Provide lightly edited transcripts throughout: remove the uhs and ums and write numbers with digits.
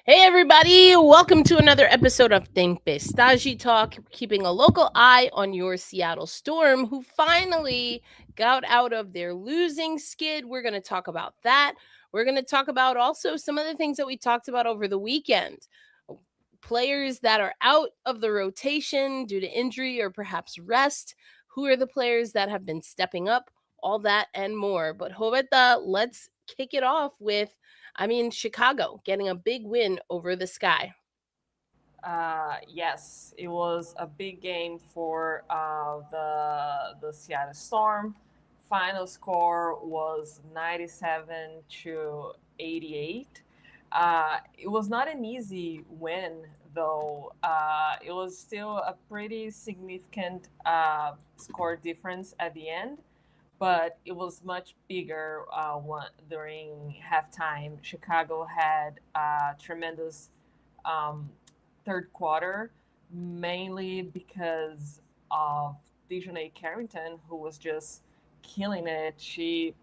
Hey everybody, welcome to another episode of Tempestade Talk, keeping a local eye on your Seattle Storm, who finally got out of their losing skid. We're going to talk about that. We're going to talk about also some of the things that we talked about over the weekend. Players that are out of the rotation due to injury or perhaps rest. Who are the players that have been stepping up? All that and more. But Joveta, let's kick it off with Chicago getting a big win over the Sky. Yes, it was a big game for the Seattle Storm. Final score was 97-88. It was not an easy win, though. It was still a pretty significant score difference at the end, but it was much bigger during halftime. Chicago had tremendous um, third quarter, mainly because of Dejanay Carrington, who was just killing it. She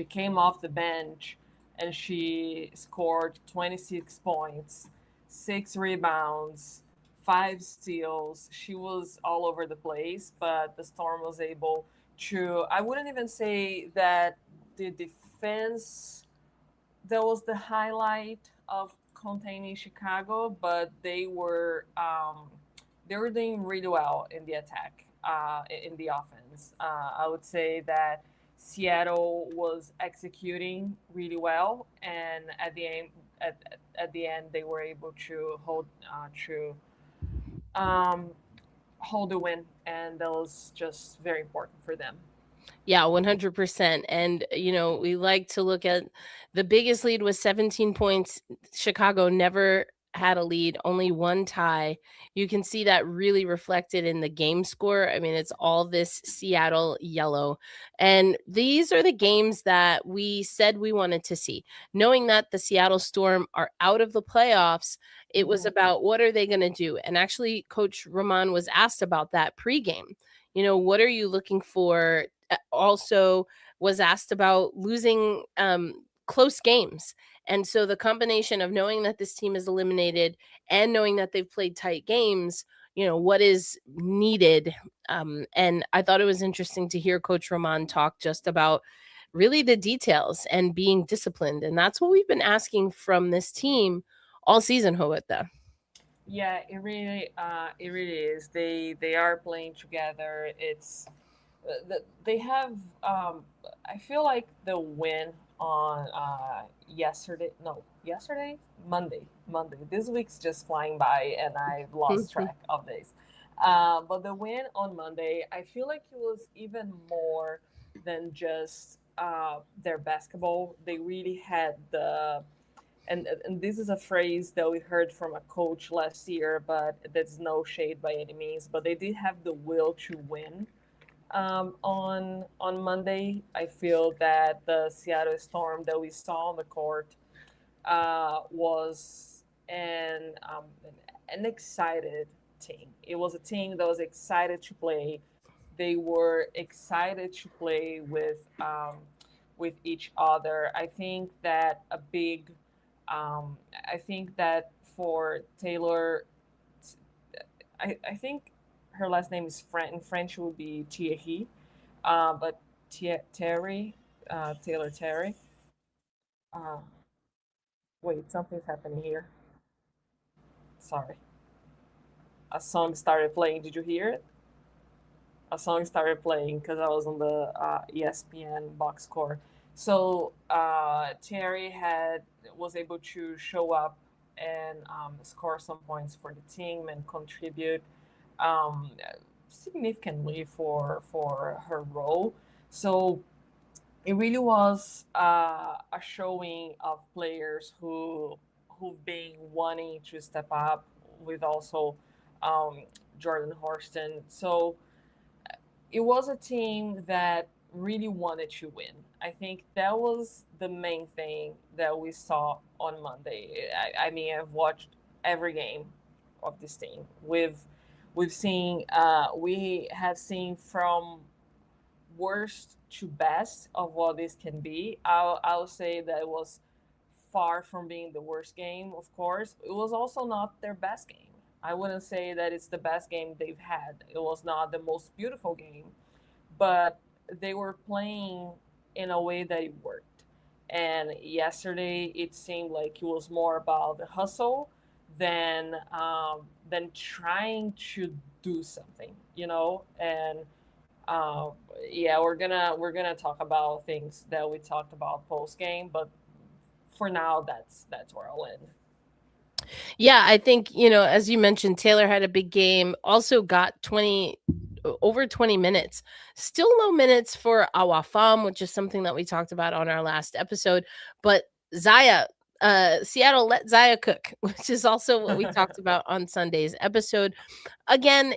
came off the bench and she scored 26 points, 6 rebounds, 5 steals. She was all over the place, but the Storm was able to. I wouldn't even say that the defense that was the highlight of containing Chicago, but they were doing really well in the attack, in the offense. I would say that Seattle was executing really well, and at the end, they were able to um, hold the win, and that was just very important for them. Yeah, 100%. And, we like to look at the biggest lead was 17 points. Chicago never had a lead, only one tie. You can see that really reflected in the game score. I mean, it's all this Seattle yellow. And these are the games that we said we wanted to see. Knowing that the Seattle Storm are out of the playoffs, it was Mhm. about what are they going to do? And actually, Coach Roman was asked about that pregame. What are you looking for? Also was asked about losing close games. And so the combination of knowing that this team is eliminated and knowing that they've played tight games, what is needed. And I thought it was interesting to hear Coach Roman talk just about really the details and being disciplined. And that's what we've been asking from this team all season, Hoeta. Yeah, it really is. They are playing together. They have. I feel like the win on yesterday. No, yesterday, Monday. This week's just flying by, and I've lost track of days. But the win on Monday, I feel like it was even more than just their basketball. They really had and this is a phrase that we heard from a coach last year, but that's no shade by any means. But they did have the will to win. On Monday, I feel that the Seattle Storm that we saw on the court was an excited team. It was a team that was excited to play. They were excited to play with each other. I think that for Taylor, I think her last name is French. In French, it would be Thierry, but Terry, Taylor Terry. Uh, Wait, something's happening here. Sorry. A song started playing. Did you hear it? A song started playing because I was on the ESPN box score. So Terry had was able to show up and score some points for the team and contribute um, significantly for her role. So it really was a showing of players who've been wanting to step up with also um, Jordan Horston. So it was a team that really wanted to win. I think that was the main thing that we saw on Monday. I mean, I've watched every game of this team. We have seen from worst to best of what this can be. I'll say that it was far from being the worst game, of course. It was also not their best game. I wouldn't say that it's the best game they've had. It was not the most beautiful game, but they were playing in a way that it worked. And yesterday, it seemed like it was more about the hustle than trying to do something, And uh, yeah, we're gonna talk about things that we talked about post game, but for now, that's where I'll end. Yeah, I think, as you mentioned, Taylor had a big game, also got over 20 minutes. Still low minutes for Awafam, which is something that we talked about on our last episode. But Zia, Seattle let Zia cook, which is also what we talked about on Sunday's episode. Again,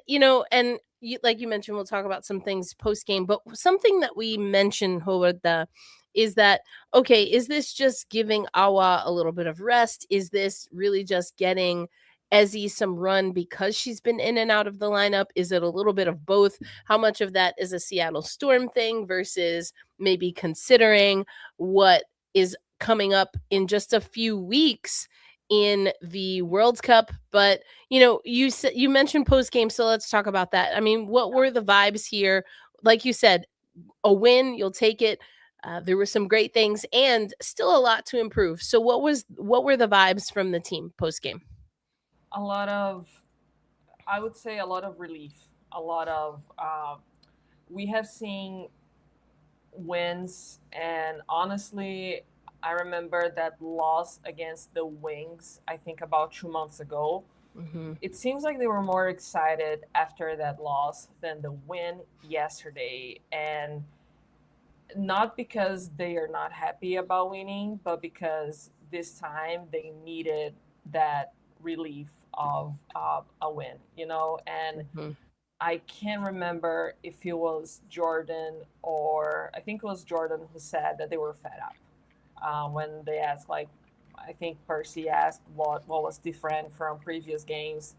and like you mentioned, we'll talk about some things post game, but something that we mentioned, Hoda, is that okay, is this just giving Awa a little bit of rest? Is this really just getting Ezzy some run because she's been in and out of the lineup? Is it a little bit of both? How much of that is a Seattle Storm thing versus maybe considering what is coming up in just a few weeks in the World Cup? But you mentioned post game, so let's talk about that. I mean, what were the vibes here? Like you said, a win, you'll take it. There were some great things and still a lot to improve. So what were the vibes from the team post game? A lot of, I would say, a lot of relief. A lot of, we have seen wins, and honestly, I remember that loss against the Wings, I think about 2 months ago. Mm-hmm. It seems like they were more excited after that loss than the win yesterday. And not because they are not happy about winning, but because this time they needed that relief of a win, And Mm-hmm. I can't remember if it was Jordan, or I think it was Jordan who said that they were fed up when they asked, like, I think Percy asked what was different from previous games,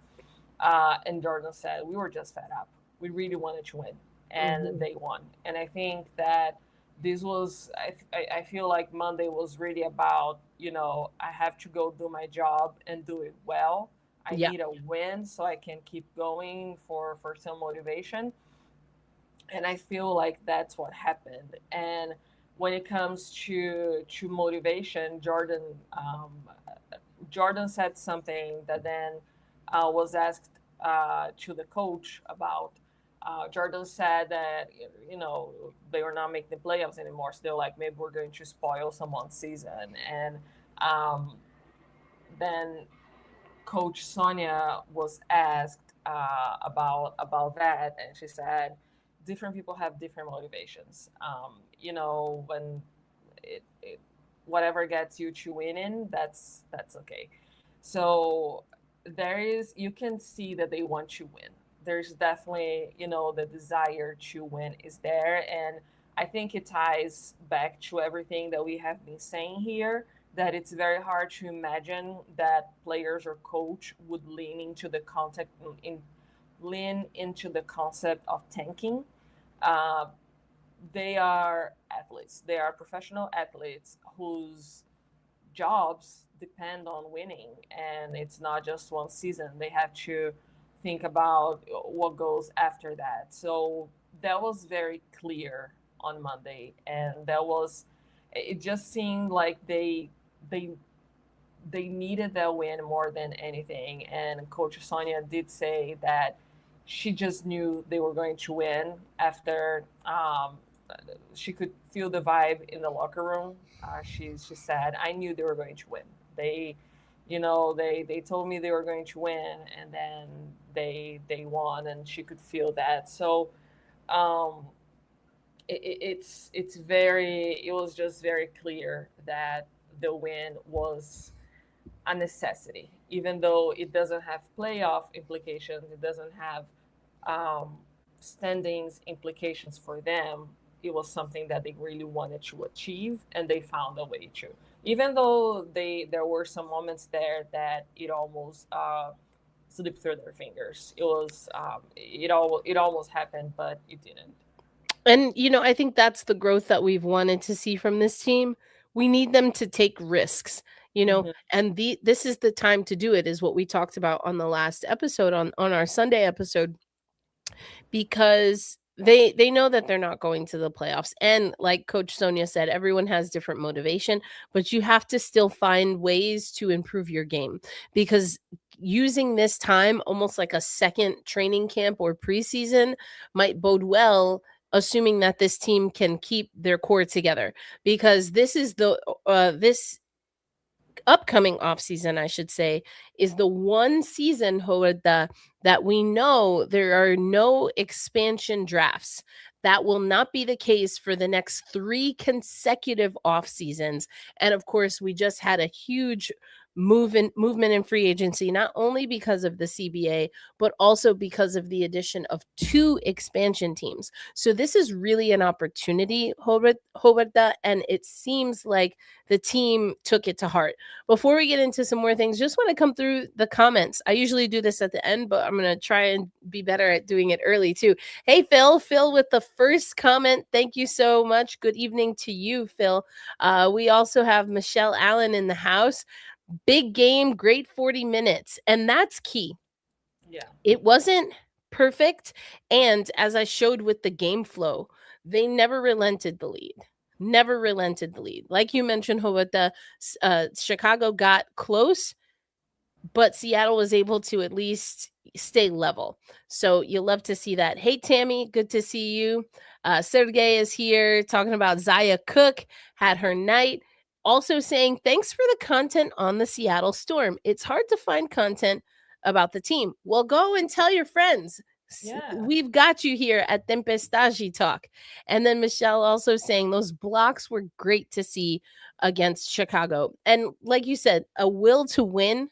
and Jordan said we were just fed up. We really wanted to win, and Mm-hmm. they won. And I think that this was I feel like Monday was really about, I have to go do my job and do it well. I Yeah. need a win so I can keep going for some motivation. And I feel like that's what happened. And when it comes to motivation, Jordan said something that then was asked to the coach about. Jordan said that they were not making the playoffs anymore. So they're like, maybe we're going to spoil someone's season. And um, then Coach Sonia was asked about that, and she said different people have different motivations. When it whatever gets you to winning, that's okay. So you can see that they want to win. There's definitely, the desire to win is there, and I think it ties back to everything that we have been saying here, that it's very hard to imagine that players or coach would lean into the concept of tanking. Uh, they are athletes. They are professional athletes whose jobs depend on winning, and it's not just one season. They have to think about what goes after that. So that was very clear on Monday, and it just seemed like they they needed that win more than anything. And Coach Sonia did say that she just knew they were going to win after she could feel the vibe in the locker room. She said, "I knew they were going to win. They told me they were going to win, and then they won, and she could feel that." So um, it was just very clear that the win was a necessity, even though it doesn't have playoff implications. It doesn't have um, standings implications for them. It was something that they really wanted to achieve, and they found a way to. Even though there were some moments there that it almost slipped through their fingers. It almost happened, but it didn't. And I think that's the growth that we've wanted to see from this team. We need them to take risks. Mhm. and this is the time to do it, is what we talked about on the last episode, on our Sunday episode, because they know that they're not going to the playoffs, and like Coach Sonia said, everyone has different motivation, but you have to still find ways to improve your game, because using this time almost like a second training camp or preseason might bode well, assuming that this team can keep their core together, because this upcoming off season, I should say, is the one season, Hoda, that we know there are no expansion drafts. That will not be the case for the next 3 consecutive off seasons. And of course, we just had a huge movement in free agency, not only because of the CBA, but also because of the addition of 2 expansion teams. So this is really an opportunity, Hoda, and it seems like the team took it to heart. Before we get into some more things, just want to come through the comments. I usually do this at the end, but I'm going to try and be better at doing it early too. Hey, Phil with the first comment. Thank you so much. Good evening to you, Phil. We also have Michelle Allen in the house. Big game, great 40 minutes. And that's key. Yeah. It wasn't perfect. And as I showed with the game flow, they never relented the lead. Never relented the lead. Like you mentioned, Howata, Chicago got close, but Seattle was able to at least stay level. So you love to see that. Hey, Tammy, good to see you. Sergey is here talking about Zia Cooke had her night. Also saying thanks for the content on the Seattle Storm. It's hard to find content about the team. Well, go and tell your friends. Yeah. We've got you here at Tempestade Talk. And then Michelle also saying those blocks were great to see against Chicago. And like you said, a will to win,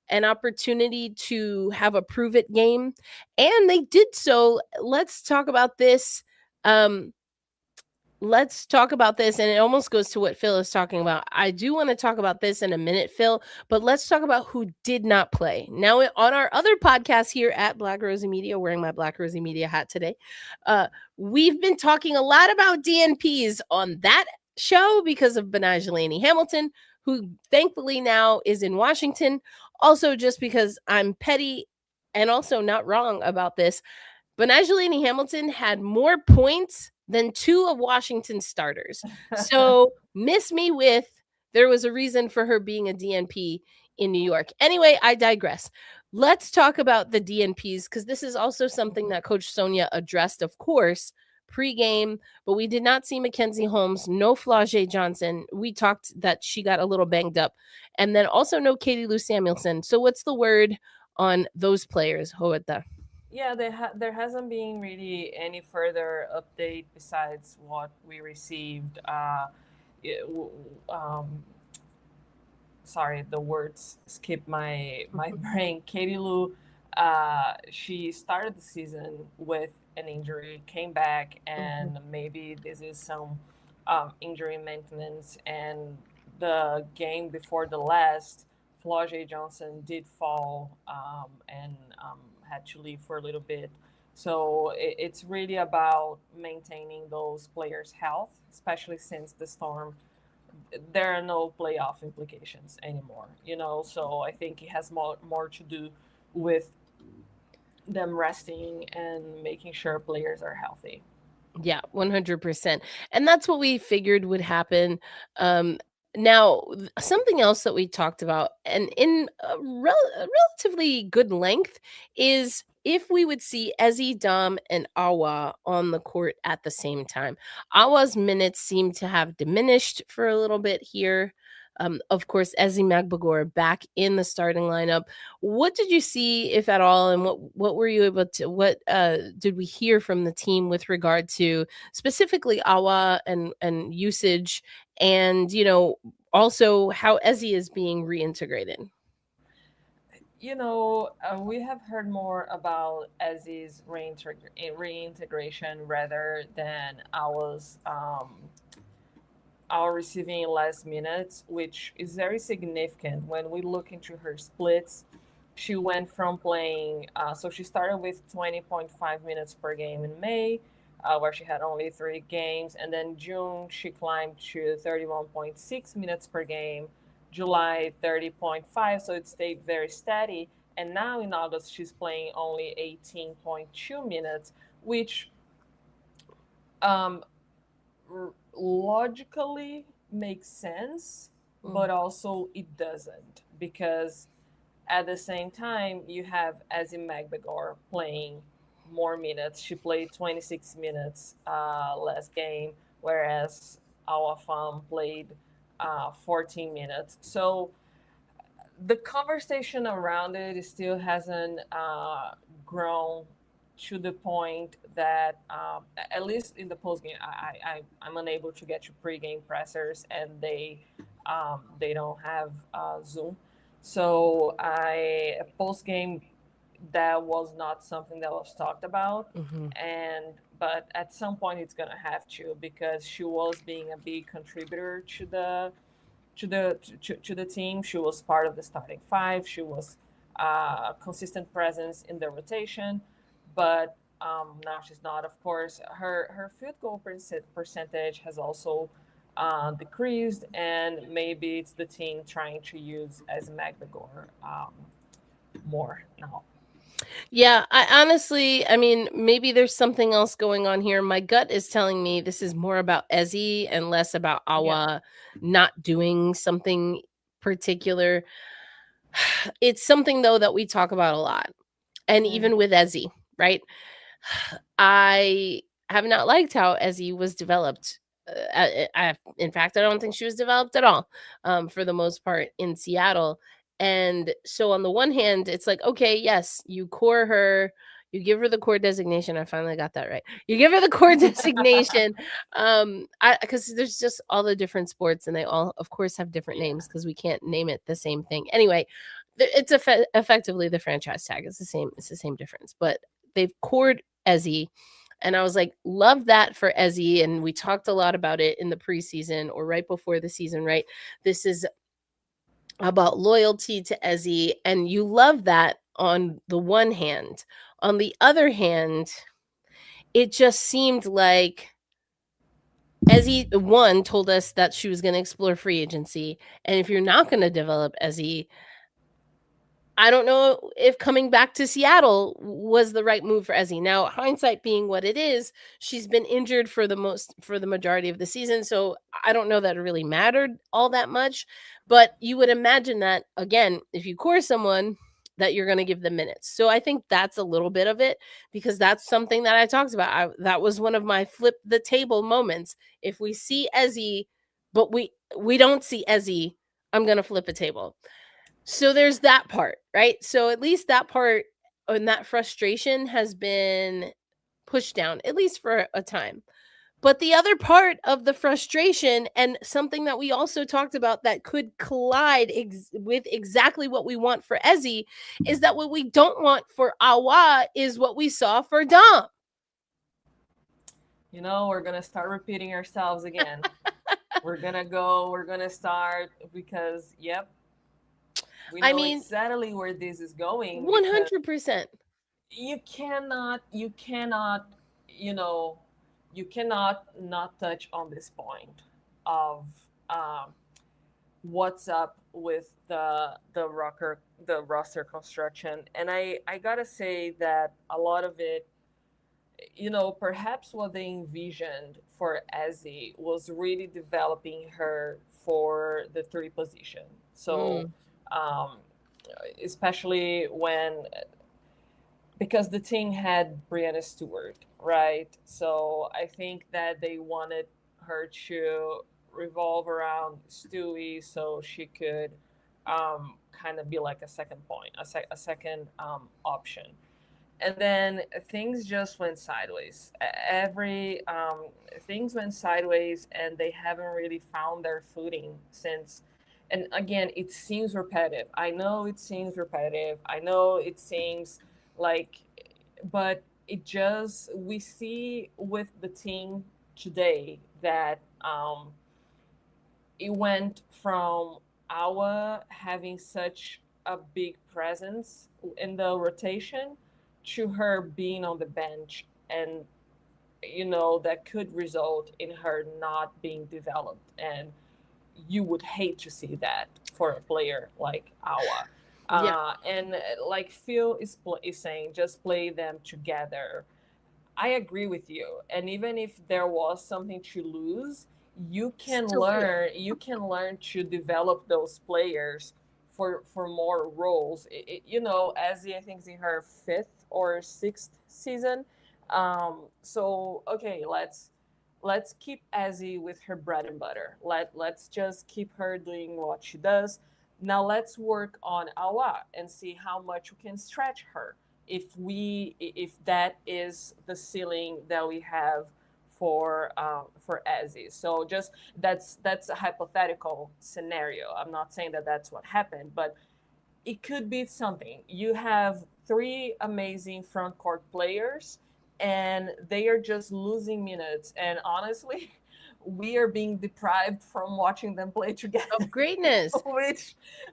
an opportunity to have a prove it game, and they did so. Let's talk about this. Um, let's talk about this, and it almost goes to what Phil is talking about. I do want to talk about this in a minute, Phil, but let's talk about who did not play. Now, on our other podcast here at Black Rosie Media, wearing my Black Rosie Media hat today, we've been talking a lot about DNPs on that show because of Benajelani Hamilton, who thankfully now is in Washington. Also, just because I'm petty and also not wrong about this, Benajelani Hamilton had more points than 2 of Washington's starters. So miss me with, there was a reason for her being a DNP in New York. Anyway, I digress. Let's talk about the DNPs, because this is also something that Coach Sonia addressed, of course, pregame, but we did not see Mackenzie Holmes, no Flau'jae Johnson. We talked that she got a little banged up. And then also no Katie Lou Samuelson. So what's the word on those players, Hoeta? Yeah, there hasn't been really any further update besides what we received. It- w- um, Sorry, the words skip my brain. Katie Lou, she started the season with an injury, came back, Mhm. and maybe this is some injury maintenance. And the game before the last, Flau'jae Johnson did fall and had to leave for a little bit. So it's really about maintaining those players' health, especially since the Storm, there are no playoff implications anymore, so I think it has more to do with them resting and making sure players are healthy. Yeah, 100%. And that's what we figured would happen. Now, something else that we talked about, and in a relatively good length, is if we would see Ezzy, Dom, and Awa on the court at the same time. Awa's minutes seem to have diminished for a little bit here. Of course, Ezzy Magbagor back in the starting lineup. What did you see, if at all, and what were you able to, what did we hear from the team with regard to specifically Awa and usage, and also how Ezzy is being reintegrated? We have heard more about Ezzy's reintegration rather than our receiving less minutes, which is very significant when we look into her splits. She went from playing, so she started with 20.5 minutes per game in May, where she had only 3 games. And then June, she climbed to 31.6 minutes per game. July 30.5, so it stayed very steady. And now in August, she's playing only 18.2 minutes, which um, logically makes sense, Mm. but also it doesn't, because at the same time you have Azim Magbegor playing more minutes. She played 26 minutes last game, whereas Awafam played 14 minutes. So the conversation around it still hasn't grown to the point that, at least in the post game, I'm unable to get to pregame pressers, and they don't have Zoom. So I post game, that was not something that was talked about, Hmm. and but at some point it's gonna have to, because she was being a big contributor to the team. She was part of the starting five. She was a consistent presence in the rotation, but now she's not. Of course, her field goal percentage has also decreased, and maybe it's the team trying to use as McGregor more now. Yeah, I honestly, I mean, maybe there's something else going on here. My gut is telling me this is more about Ezzy and less about Yeah. Awa not doing something particular. It's something though that we talk about a lot. And even Mm-hmm. with Ezzy, right? I have not liked how Ezzy was developed. In fact, I don't think she was developed at all, for the most part in Seattle. And so, on the one hand, it's like, okay, yes, you core her, you give her the core designation. I finally got that right. You give her the core designation, I because there's just all the different sports, and they all, of course, have different Yeah. names because we can't name it the same thing. Anyway, it's effectively the franchise tag. It's the same. It's the same difference, but they've cored Ezzy. And I was like, love that for Ezzy. And we talked a lot about it in the preseason or right before the season, right? This is about loyalty to Ezzy. And you love that on the one hand. On the other hand, it just seemed like Ezzy, one, told us that she was going to explore free agency. And if you're not going to develop Ezzy, I don't know if coming back to Seattle was the right move for Ezzy. Now, hindsight being what it is, she's been injured for the majority of the season, so I don't know that it really mattered all that much. But you would imagine that again, if you core someone, that you're going to give them minutes. So I think that's a little bit of it because that's something that I talked about. That was one of my flip the table moments. If we see Ezzy, but we don't see Ezzy, I'm going to flip a table. So there's that part, right? So at least that part and that frustration has been pushed down, at least for a time. But the other part of the frustration, and something that we also talked about that could collide with exactly what we want for Ezzy, is that what we don't want for Awa is what we saw for Dom. We're gonna start repeating ourselves again. We're gonna start, because, yep, we I know mean, exactly where this is going, because 100%. you cannot, you know, you cannot not touch on this point of um, what's up with the roster construction. And I gotta say that a lot of it, perhaps what they envisioned for Ezzy was really developing her for the three position. So, Mm, um, especially when, because the team had Brianna Stewart, right? So I think that they wanted her to revolve around Stewie, so she could kind of be like a second point, a second option. And then things just went sideways. Every Things went sideways, and they haven't really found their footing since. And again, it seems repetitive. I know it seems repetitive. I know it seems like, but it just, we see with the team today that it went from our having such a big presence in the rotation to her being on the bench, and that could result in her not being developed. And you would hate to see that for a player like Awa. Yeah. And like Phil is saying, just play them together. I agree with you. And even if there was something to lose, Still feel. you can learn to develop those players for more roles. Ezzy, I think, is in her fifth or sixth season. So okay, let's keep Ezzy with her bread and butter. Let's just keep her doing what she does. Now let's work on Awa and see how much we can stretch her, if that is the ceiling that we have for Ezzy. So just that's a hypothetical scenario. I'm not saying that that's what happened, but it could be something. You have three amazing front court players, and they are just losing minutes. And honestly, we are being deprived from watching them play together. Of greatness.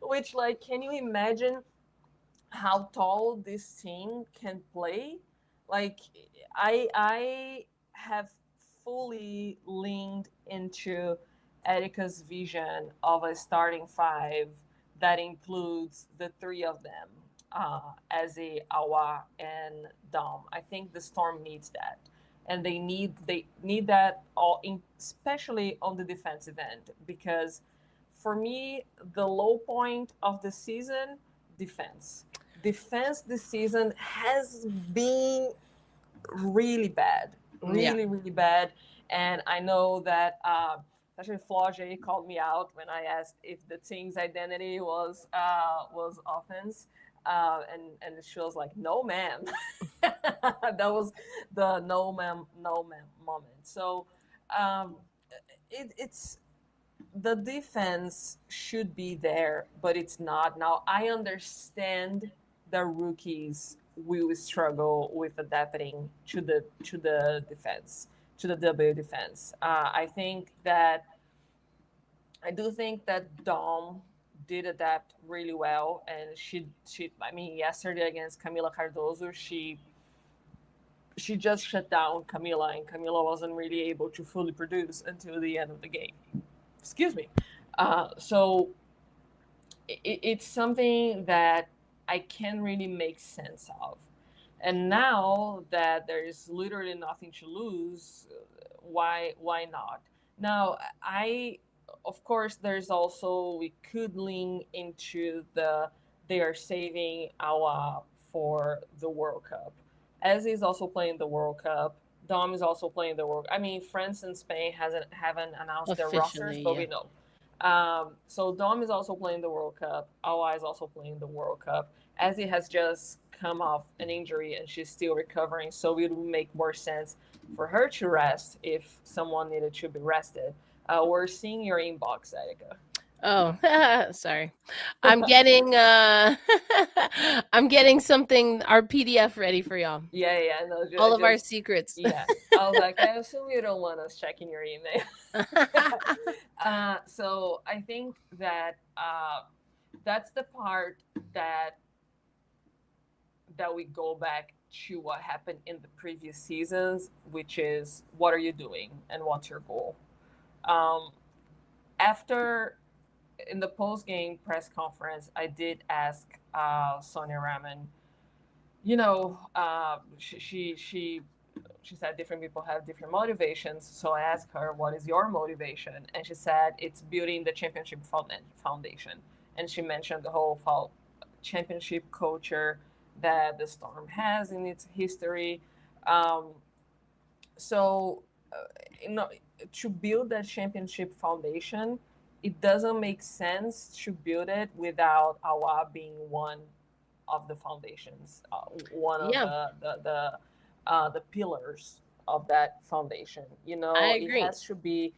which like, can you imagine how tall this team can play? Like, I have fully leaned into Erica's vision of a starting five that includes the three of them, Eze, Awa, and Dom. I think the Storm needs that, and they need that all in, especially on the defensive end, because for me the low point of the season, defense this season has been really bad, Yeah. really bad. And I know that actually Flauge called me out when I asked if the team's identity was offense, and she was like, "No, ma'am." That was the no, ma'am moment. So um, it's the defense should be there, but it's not. Now I understand the rookies will struggle with adapting to the defense, to the W defense. I do think that Dom did adapt really well, and she I mean, yesterday against Camila Cardoso, she just shut down Camila, and Camila wasn't really able to fully produce until the end of the game. Excuse me. So it's something that I can really make sense of. And now that there is literally nothing to lose, why not? Now I of course there's also, we could lean into they are saving Awa for the World Cup. As is also playing the World Cup. Dom is also playing the World. I mean, France and Spain haven't announced their rosters, Officially, but yeah. we know. So Dom is also playing the World Cup. Awa is also playing the World Cup. Ezzy has just come off an injury and she's still recovering, so it would make more sense for her to rest if someone needed to be rested. We're seeing your inbox, Erika. Oh, sorry. I'm getting I'm getting something, our PDF ready for y'all. Yeah, no, All of our just secrets. yeah. I was like, I assume you don't want us checking your email. So I think that that's the part that we go back to what happened in the previous seasons, which is, what are you doing and what's your goal? Um, After, in the post game press conference, I did ask Sonia Raman. She said different people have different motivations. So I asked her, "What is your motivation?" And she said it's building the championship foundation. And she mentioned the whole championship culture that the Storm has in its history. Um, so, uh, you know, to build that championship foundation, it doesn't make sense to build it without Awa being one of the foundations, one of Yeah, the pillars of that foundation. I It agree. has to be,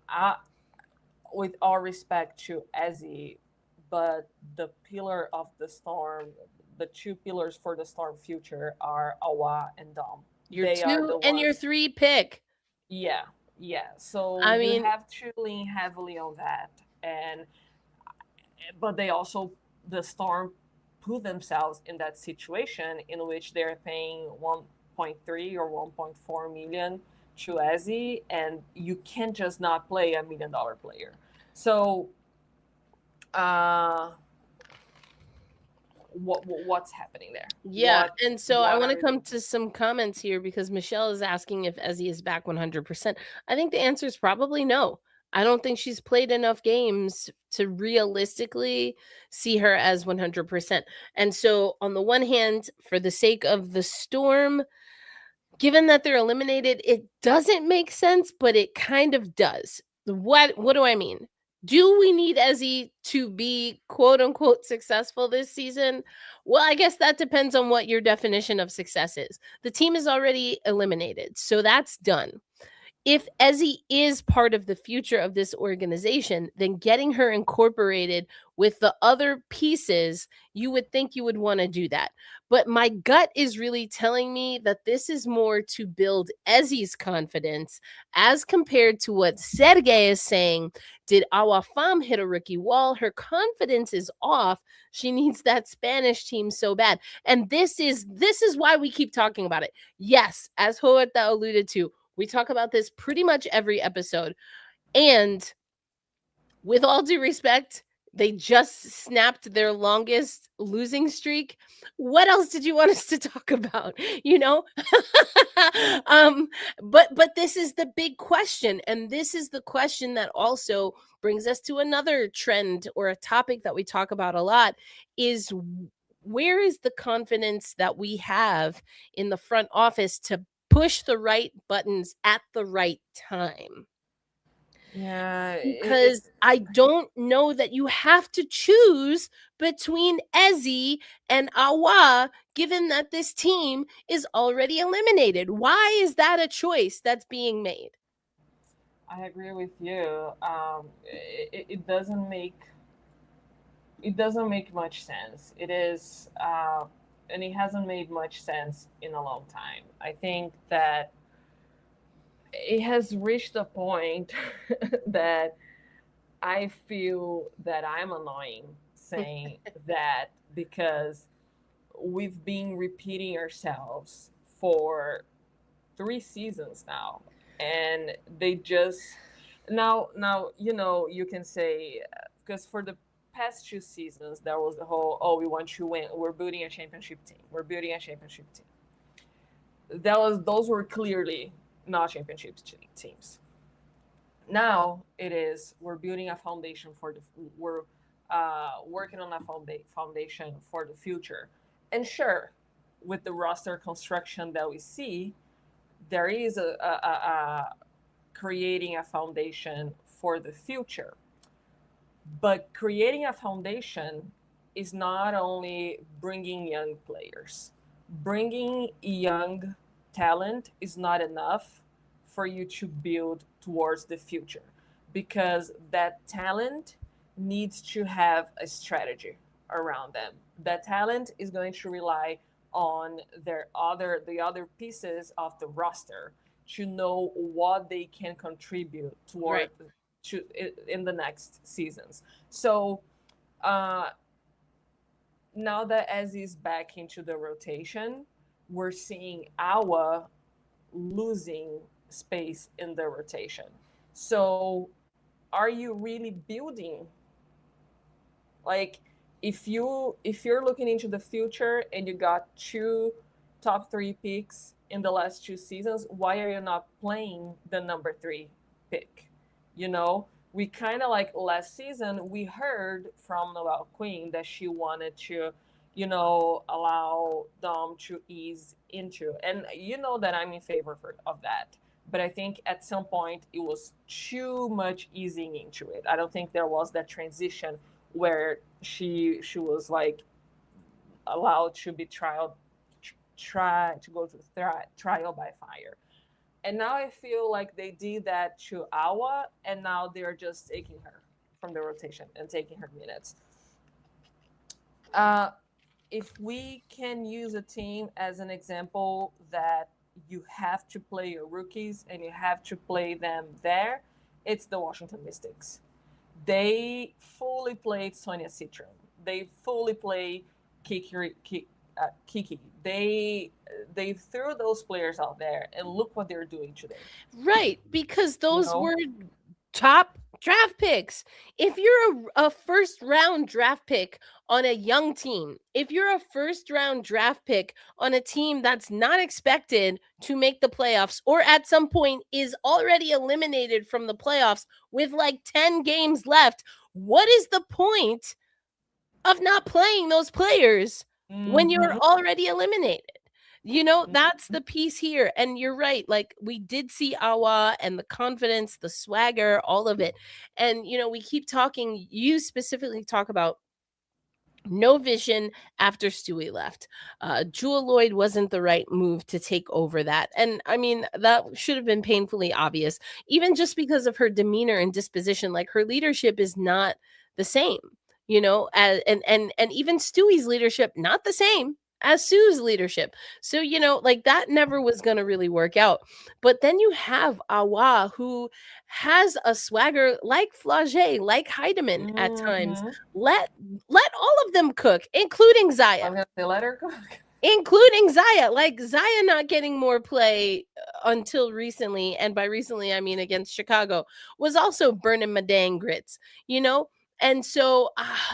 uh, with all respect to Ezzy, but the pillar of the Storm, the two pillars for the Storm future are Awa and Dom. Your They are 2 the and your ones. 3 pick. Yeah, yeah. So I you mean, have to lean heavily on that, and but they also, the Storm put themselves in that situation in which they're paying 1.3 or 1.4 million to Ezzy, and you can't just not play $1 million player. So, uh, what's happening there? Yeah, and so I What want to are come they? to some comments here because Michelle is asking if Ezzy is back 100%. I think the answer is probably no. I don't think she's played enough games to realistically see her as 100%. And so, on the one hand, for the sake of the Storm, given that they're eliminated, it doesn't make sense, but it kind of does. What do I mean? Do we need Ezzy to be quote unquote successful this season? Well, I guess that depends on what your definition of success is. The team is already eliminated, so that's done. If Ezzy is part of the future of this organization, then getting her incorporated with the other pieces, you would think you would want to do that. But my gut is really telling me that this is more to build Ezzy's confidence as compared to what Sergey is saying. Did Awa Fam hit a rookie wall? Her confidence is off. She needs that Spanish team so bad. And this is why we keep talking about it. Yes, as Huerta alluded to, we talk about this pretty much every episode. And with all due respect, they just snapped their longest losing streak. What else did you want us to talk about? You know? um but this is the big question, and this is the question that also brings us to another trend or a topic that we talk about a lot is where is the confidence that we have in the front office to push the right buttons at the right time? Yeah, Because I don't know that you have to choose between Ezzy and Awa, given that this team is already eliminated. Why is that a choice that's being made? I agree with you. It doesn't make much sense. It is, and it hasn't made much sense in a long time. I think that it has reached a point that I feel that I'm annoying saying that, because we've been repeating ourselves for 3 seasons now, and they just now you can say, because for the past 2 seasons there was the whole, oh, we want to win, we're building a championship team, we're building a championship team. Those were clearly not championship teams. Now it is, we're building a foundation for the we're working on a foundation for the future. And sure, with the roster construction that we see, there is a creating a foundation for the future. But creating a foundation is not only bringing young players. Bringing young talent is not enough for you to build towards the future, because that talent needs to have a strategy around them. That talent is going to rely on the other pieces of the roster to know what they can contribute Right. toward to in the next seasons. So uh, now that Ez is back into the rotation, we're seeing Awa losing space in the rotation. So are you really building, like, if you're looking into the future and you got two top three picks in the last 2 seasons, why are you not playing the number three pick? You know, we kind of, like, last season we heard from Noelle Queen that she wanted to, allow Dom to ease into, and that I'm in favor of that. But I think at some point it was too much easing into it. I don't think there was that transition where she was, like, allowed to be try to go to trial by fire. And now I feel like they did that to Awa, and now they're just taking her from the rotation and taking her minutes. Uh, if we can use a team as an example that you have to play your rookies and you have to play them there, it's the Washington Mystics. They fully played Sonia Citron. They fully play Kiki. They threw those players out there, and look what they're doing today. Right, because You those know, were top Draft picks. If you're a first round draft pick on a young team, if you're a first round draft pick on a team that's not expected to make the playoffs or at some point is already eliminated from the playoffs with like 10 games left, what is the point of not playing those players when you're Mm-hmm. already eliminated? That's Mm-hmm. the piece here. And you're right. Like, we did see Awa and the confidence, the swagger, all of it. And, we keep talking, you specifically talk about no vision after Stewie left. Jewel Lloyd wasn't the right move to take over that. And I mean, that should have been painfully obvious, even just because of her demeanor and disposition. Like, her leadership is not the same, and even Stewie's leadership, not the same as Sue's leadership. So, like, that never was going to really work out. But then you have Awa, who has a swagger like Flage, like Heidemann at times. Mm-hmm. Let all of them cook, including I Zaya. was gonna say let her cook. Including Zaya. Like, Zaya not getting more play until recently, and by recently I mean against Chicago, was also burning my dang grits, you know? And so,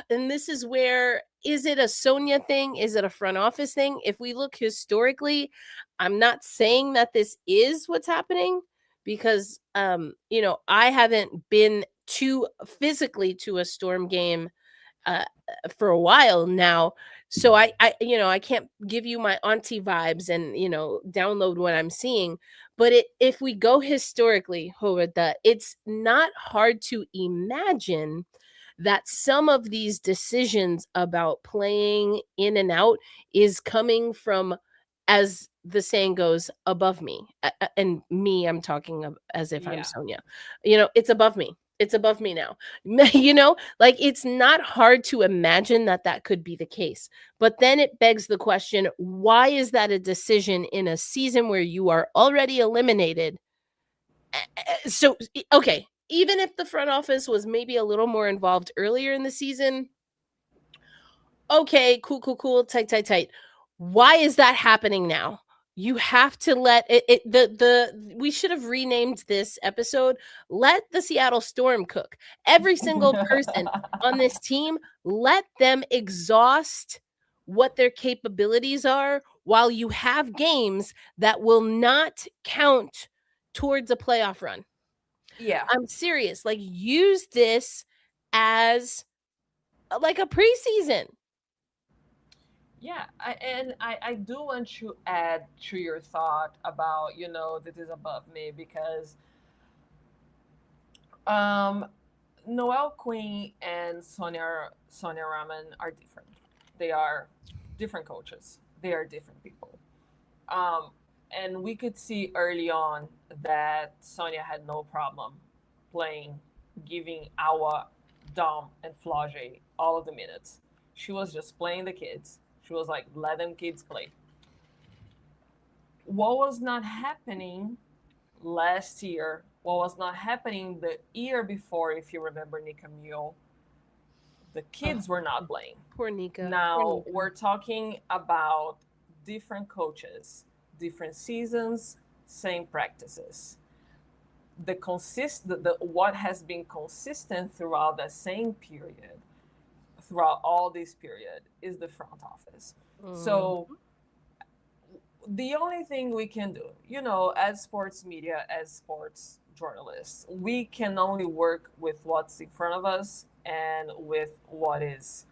and this is where, is it a Sonia thing? Is it a front office thing? If we look historically, I'm not saying that this is what's happening, because I haven't been too physically to a Storm game uh, for a while now. So I can't give you my auntie vibes and download what I'm seeing. But if we go historically, Hoda, it's not hard to imagine that some of these decisions about playing in and out is coming from, as the saying goes, above me. And me, I'm talking as if I'm Yeah. Sonia. It's above me. It's above me now. Like, it's not hard to imagine that that could be the case. But then it begs the question, why is that a decision in a season where you are already eliminated? So, okay, even if the front office was maybe a little more involved earlier in the season, okay, cool, tight. Why is that happening now? You have to let the we should have renamed this episode, Let the Seattle Storm Cook. Every single person on this team, let them exhaust what their capabilities are while you have games that will not count towards a playoff run. Yeah. I'm serious. Like, use this as like a preseason. Yeah, I do want to add to your thought about, this is above me because um Noel Queen and Sonia Raman are different. They are different coaches. They are different people. Um and we could see early on that Sonia had no problem playing, giving our Dom and Flage all of the minutes. She was just playing the kids. She was like, let them kids play. What was not happening last year, what was not happening the year before, if you remember Nika Mule, the kids were not playing. Poor Nika. Now we're talking about different coaches, different seasons, same practices. What has been consistent throughout the same period, throughout all this period, is the front office. So the only thing we can do, as sports media, as sports journalists, we can only work with what's in front of us and with what is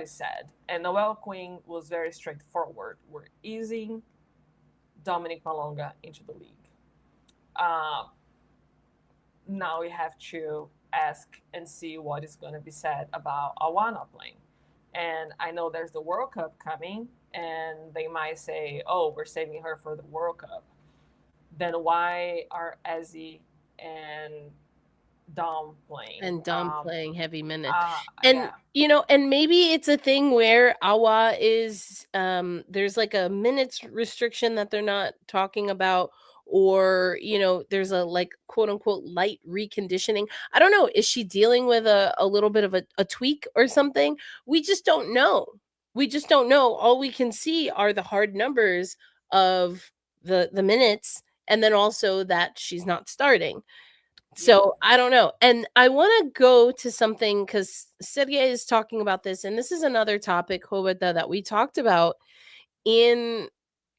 said. And Noel Queen was very straightforward. We're easing Dominique Malonga into the league. Now we have to ask and see what is going to be said about Awana playing. And I know there's the World Cup coming, and they might say, "Oh, we're saving her for the World Cup." Then why are Ezzy and Dom playing? And Dom playing heavy minutes. Yeah. And maybe it's a thing where Awa is there's like a minutes restriction that they're not talking about, or there's a, like, quote unquote, light reconditioning. I don't know, is she dealing with a little bit of a tweak or something? We just don't know. All we can see are the hard numbers of the minutes and then also that she's not starting. Yes. So I don't know. And I want to go to something because Sergey is talking about this, and this is another topic, Hobata, that we talked about in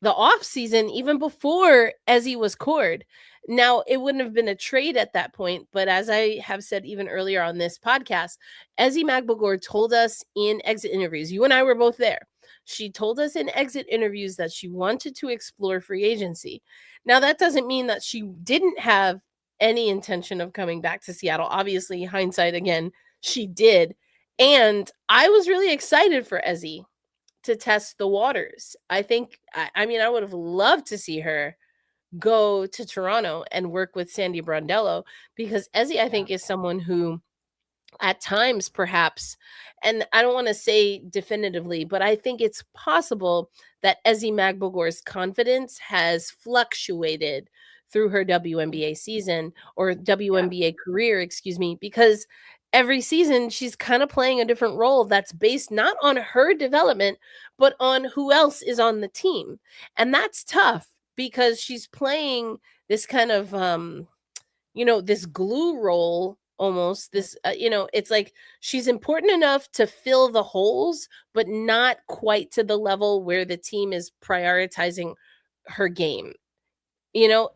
the off season, even before Ezzy was cored. Now, it wouldn't have been a trade at that point, but as I have said even earlier on this podcast, Ezzy Magbagor told us in exit interviews, you and I were both there. She told us in exit interviews that she wanted to explore free agency. Now, that doesn't mean that she didn't have any intention of coming back to Seattle. Obviously, hindsight again, she did. And I was really excited for Ezzy to test the waters. I mean, I would have loved to see her go to Toronto and work with Sandy Brondello, because Ezzy, I think, is someone who at times perhaps, and I don't want to say definitively, but I think it's possible that Ezzy Magbagor's confidence has fluctuated through her WNBA season, or WNBA career, excuse me, because every season she's kind of playing a different role that's based not on her development, but on who else is on the team. And that's tough because she's playing this kind of this glue role, almost this it's like she's important enough to fill the holes, but not quite to the level where the team is prioritizing her game.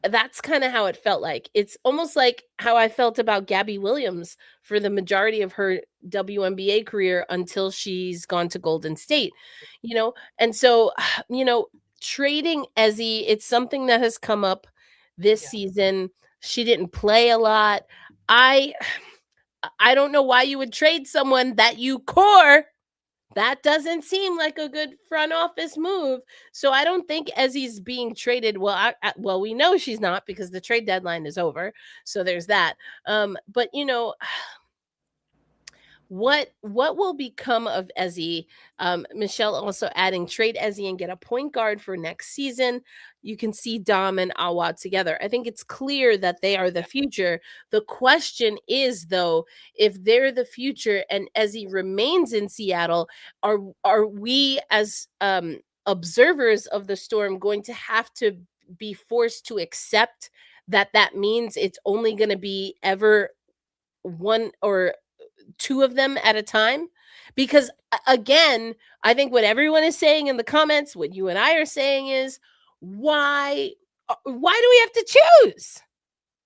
That's kind of how it felt like. It's almost like how I felt about Gabby Williams for the majority of her WNBA career until she's gone to Golden State. And so, trading Ezzy, it's something that has come up this season. She didn't play a lot. I I don't know why you would trade someone that you core. That doesn't seem like a good front office move. So I don't think Ezzy's being traded. Well, well, we know she's not because the trade deadline is over. So there's that. But what will become of Ezzy? Michelle also adding trade Ezzy and get a point guard for next season. You can see Dom and Awa together. I think it's clear that they are the future. The question is, though, if they're the future and Ezzy remains in Seattle, are we as observers of the Storm going to have to be forced to accept that means it's only going to be ever one or two of them at a time? Because again, I think what everyone is saying in the comments, what you and I are saying is, why do we have to choose?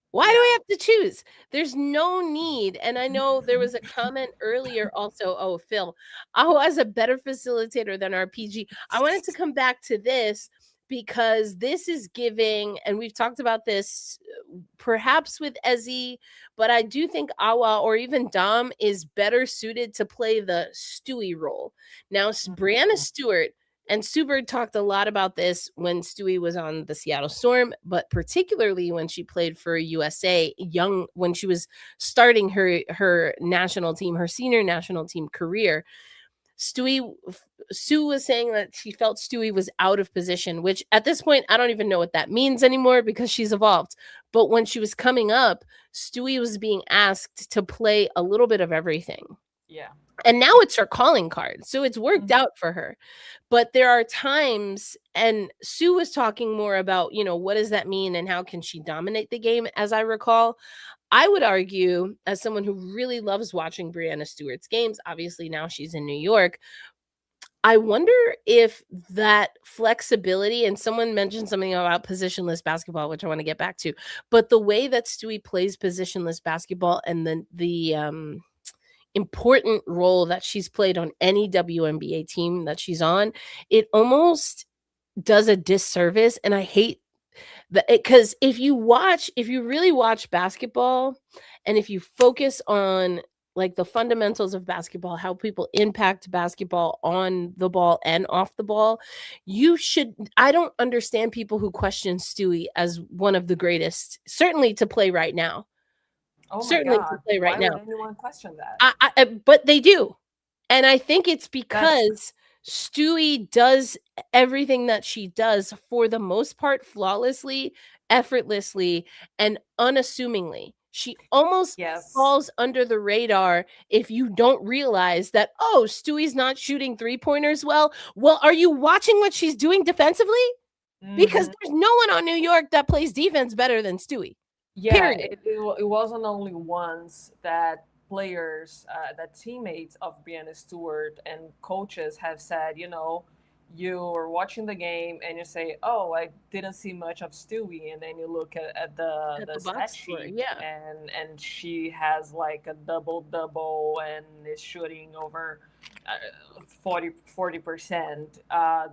Why do we have to choose? There's no need. And I know there was a comment earlier also. Oh, Phil, as a better facilitator than RPG. I wanted to come back to this because this is giving, and we've talked about this perhaps with Ezzy, but I do think Awa or even Dom is better suited to play the Stewie role. Now, Brianna Stewart and Subert talked a lot about this when Stewie was on the Seattle Storm, but particularly when she played for USA when she was starting her national team, her senior national team career. Sue was saying that she felt Stewie was out of position, which at this point, I don't even know what that means anymore because she's evolved. But when she was coming up, Stewie was being asked to play a little bit of everything. Yeah. And now it's her calling card. So it's worked out for her. But there are times, and Sue was talking more about, what does that mean and how can she dominate the game, as I recall. I would argue, as someone who really loves watching Brianna Stewart's games, obviously now she's in New York, I wonder if that flexibility, and someone mentioned something about positionless basketball, which I want to get back to, but the way that Stewie plays positionless basketball and then the important role that she's played on any WNBA team that she's on, it almost does a disservice. And I hate that, because if you really watch basketball and if you focus on like the fundamentals of basketball, how people impact basketball on the ball and off the ball, I don't understand people who question Stewie as one of the greatest, certainly to play right now. Oh my Certainly God. to play right Why now. would anyone question that? But they do. And I think it's because Stewie does everything that she does for the most part flawlessly, effortlessly, and unassumingly. She almost falls under the radar if you don't realize that, Stewie's not shooting 3-pointers well. Well, are you watching what she's doing defensively? because Mm-hmm. there's no one on New York that plays defense better than Stewie. Yeah, Period. it wasn't only once that players, that teammates of Brianna Stewart and coaches have said, you were watching the game and you say, "Oh, I didn't see much of Stewie," and then you look at the At the the stat box score, sheet yeah. and she has like a double and is shooting over 40%.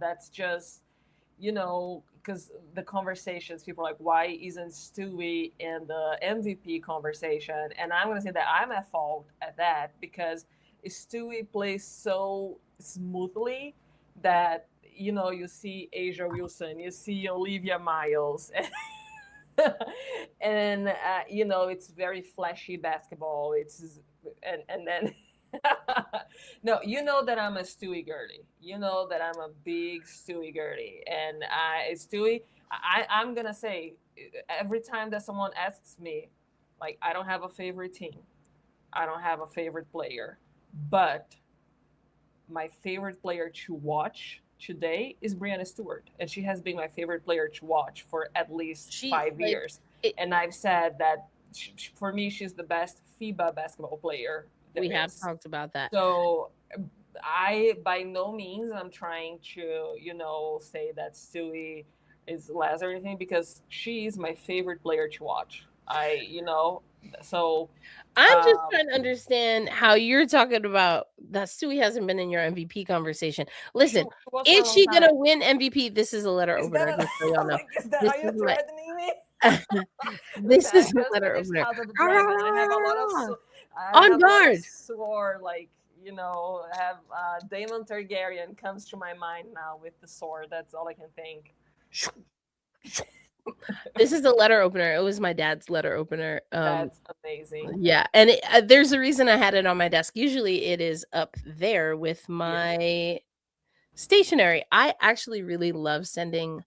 That's just because the conversations, people are like, why isn't Stewie in the MVP conversation? And I'm going to say that I'm at fault at that because Stewie plays so smoothly that, you see Asia Wilson, you see Olivia Miles. And, it's very flashy basketball. And then no, you know that I'm a Stewie girly. You know that I'm a big Stewie girly, and Stewie. I'm gonna say every time that someone asks me, like, I don't have a favorite team, I don't have a favorite player, but my favorite player to watch today is Brianna Stewart, and she has been my favorite player to watch for at least She 5 years. it, And I've said that for me, she's the best FIBA basketball player there we have is. talked about that. So I, by no means, I'm trying to, say that Stewie is less or anything because she's my favorite player to watch. So I'm just um, trying to understand how you're talking about that Stewie hasn't been in your MVP conversation. she Listen, was for a is long she gonna time. win MVP? This is a letter Is that opener. I just so y'all know. like, is that, This are you is my threatening me? this Listen, I is a just letter finished opener. House of the Dragon. I On have a lot of guard. sword, like, I have Daemon Targaryen comes to my mind now with the sword. That's all I can think. This is a letter opener. It was my dad's letter opener. That's amazing. Yeah, and there's a reason I had it on my desk. Usually, it is up there with Yeah. my stationery. I actually really love sending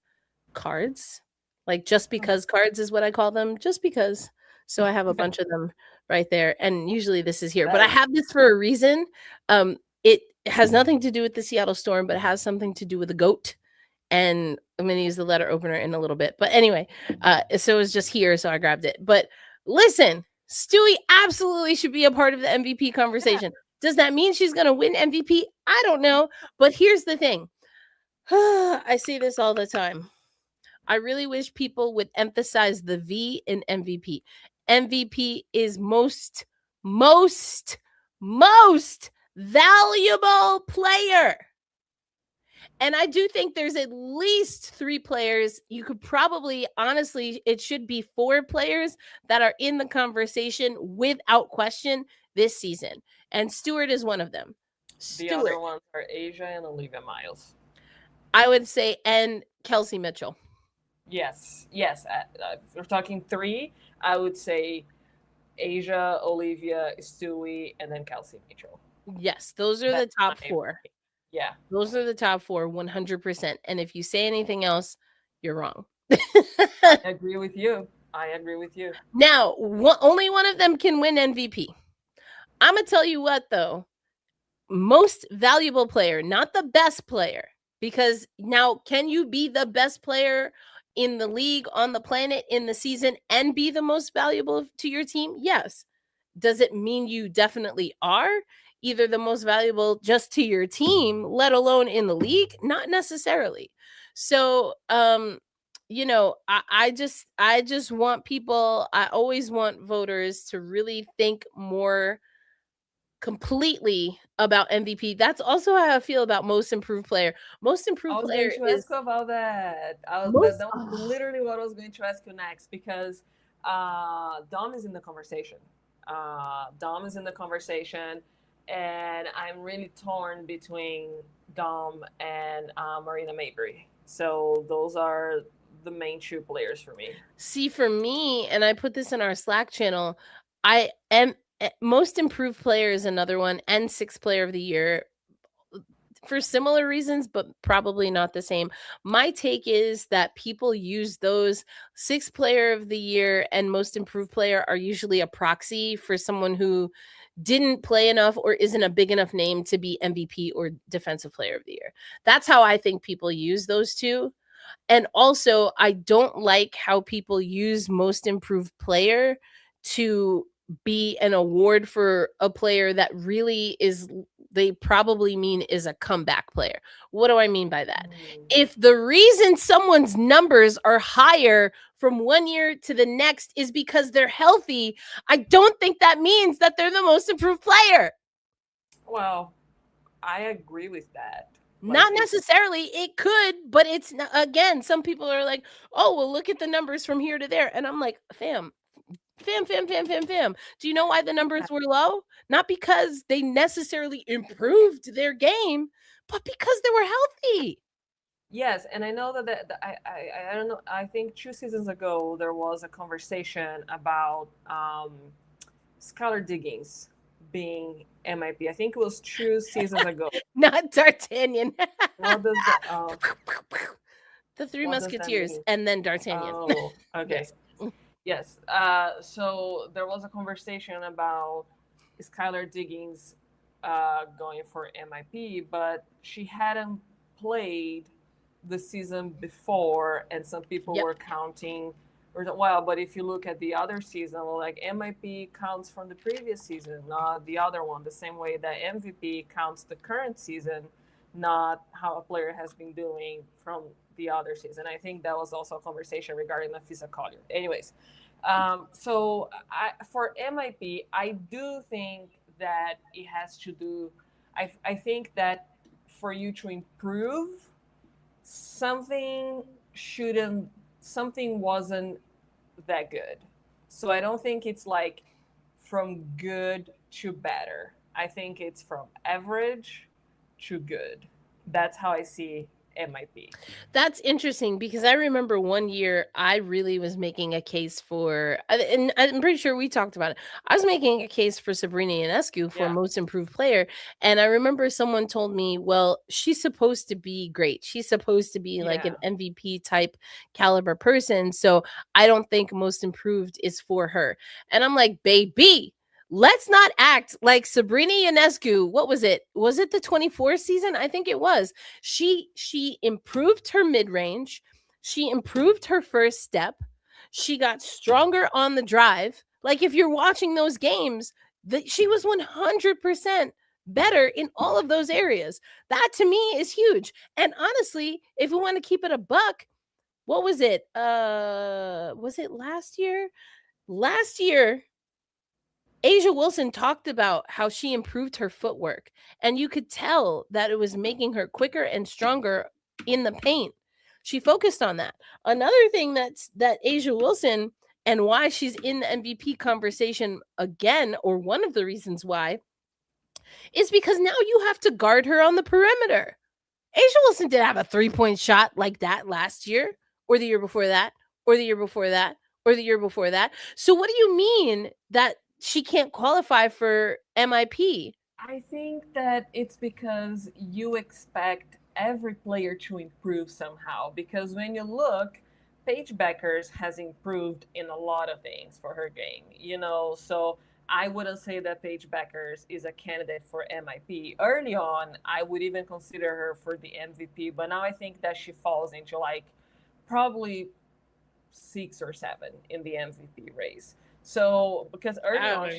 cards, like just because cards is what I call them, just because. So I have a bunch of them right there, and usually this is here. But I That's have this for a reason. It has nothing to do with the Seattle Storm, but it has something to do with a goat. And I'm going to use the letter opener in a little bit. But anyway, so it was just here, so I grabbed it. But listen, Stewie absolutely should be a part of the MVP yeah. conversation. Does that mean she's going to win MVP? I don't know. But here's the thing. I see this all the time. I really wish people would emphasize the V in MVP. MVP is most valuable player. And I do think there's at least 3 players. You could probably, honestly, it should be 4 players that are in the conversation without question this season. And Stewart is one of them. The other Stewart, ones are Asia and Olivia Miles. I would say, and Kelsey Mitchell. Yes. Yes. If we're talking 3, I would say Asia, Olivia, Stewie, and then Kelsey Mitchell. Yes, those are That's the top my 4. Yeah. Those are the top 4, 100%. And if you say anything else, you're wrong. I agree with you. I agree with you. Now, only one of them can win MVP. I'm going to tell you what, though. Most valuable player, not the best player. Because now, can you be the best player in the league, on the planet, in the season, and be the most valuable to your team? Yes. Does it mean you definitely are either the most valuable just to your team, let alone in the league? Not necessarily. So, I just want people, I always want voters to really think more completely about MVP. That's also how I feel about most improved player. Most I improved was going player to is ask you about that. most That was literally what I was going to ask you next because Dom is in the conversation. Dom is in the conversation, and I'm really torn between Dom and Marina Mabry. So those are the main 2 players for me. See, for me, and I put this in our Slack channel, I am most improved player is another one, and 6th player of the year for similar reasons, but probably not the same. My take is that people use those 6th player of the year and most improved player are usually a proxy for someone who didn't play enough or isn't a big enough name to be MVP or defensive player of the year. That's how I think people use those 2. And also, I don't like how people use most improved player to be an award for a player that really is, they probably mean is a comeback player. What do I mean by that? If the reason someone's numbers are higher from one year to the next is because they're healthy, I don't think that means that they're the most improved player. Well, I agree with that. Not necessarily. It could, but it's not, again, some people are like, "Oh, well, look at the numbers from here to there." And I'm like, "Fam, fam, fam, fam, fam, fam. Do you know why the numbers were low? Not because they necessarily improved their game, but because they were healthy." Yes, and I know I don't know. I think 2 seasons ago there was a conversation about Skylar Diggins being MIP. I think it was 2 seasons ago. Not D'Artagnan. What does that? The Three What does that Musketeers mean? and then D'Artagnan. Oh, okay. Yes. Yes. So there was a conversation about Skylar Diggins going for MIP, but she hadn't played the season before, and some people Yep. were counting. Well, but if you look at the other season, well, like MIP counts from the previous season, not the other one. The same way that MVP counts the current season, not how a player has been doing from the other season. I think that was also a conversation regarding Natisha Hiedeman. Anyways, for MIP, I do think that it has to do. I think that for you to improve, something wasn't that good. So I don't think it's like from good to better. I think it's from average to good. That's how I see MIP. That's interesting because I remember one year I really was making a case for, and I'm pretty sure we talked about it. I was making a case for Sabrina Ionescu for Yeah. most improved player. And I remember someone told me, well, she's supposed to be great. She's supposed to be like an Yeah. MVP type caliber person. So I don't think most improved is for her. And I'm like, baby, let's not act like Sabrina Ionescu. What was it? Was it the 24 season? I think it was. She improved her mid-range. She improved her first step. She got stronger on the drive. Like if you're watching those games, she was 100% better in all of those areas. That to me is huge. And honestly, if we want to keep it a buck, what was it? Was it last year? Last year, A'ja Wilson talked about how she improved her footwork, and you could tell that it was making her quicker and stronger in the paint. She focused on that. Another thing that A'ja Wilson, and why she's in the MVP conversation again, or one of the reasons why, is because now you have to guard her on the perimeter. A'ja Wilson didn't have a 3-point shot like that last year, or the year before that, or the year before that, or the year before that. So what do you mean that she can't qualify for MIP? I think that it's because you expect every player to improve somehow. Because when you look, Paige Beckers has improved in a lot of things for her game, so I wouldn't say that Paige Beckers is a candidate for MIP. Early on, I would even consider her for the MVP, but now I think that she falls into like probably 6 or 7 in the MVP race. So because early on,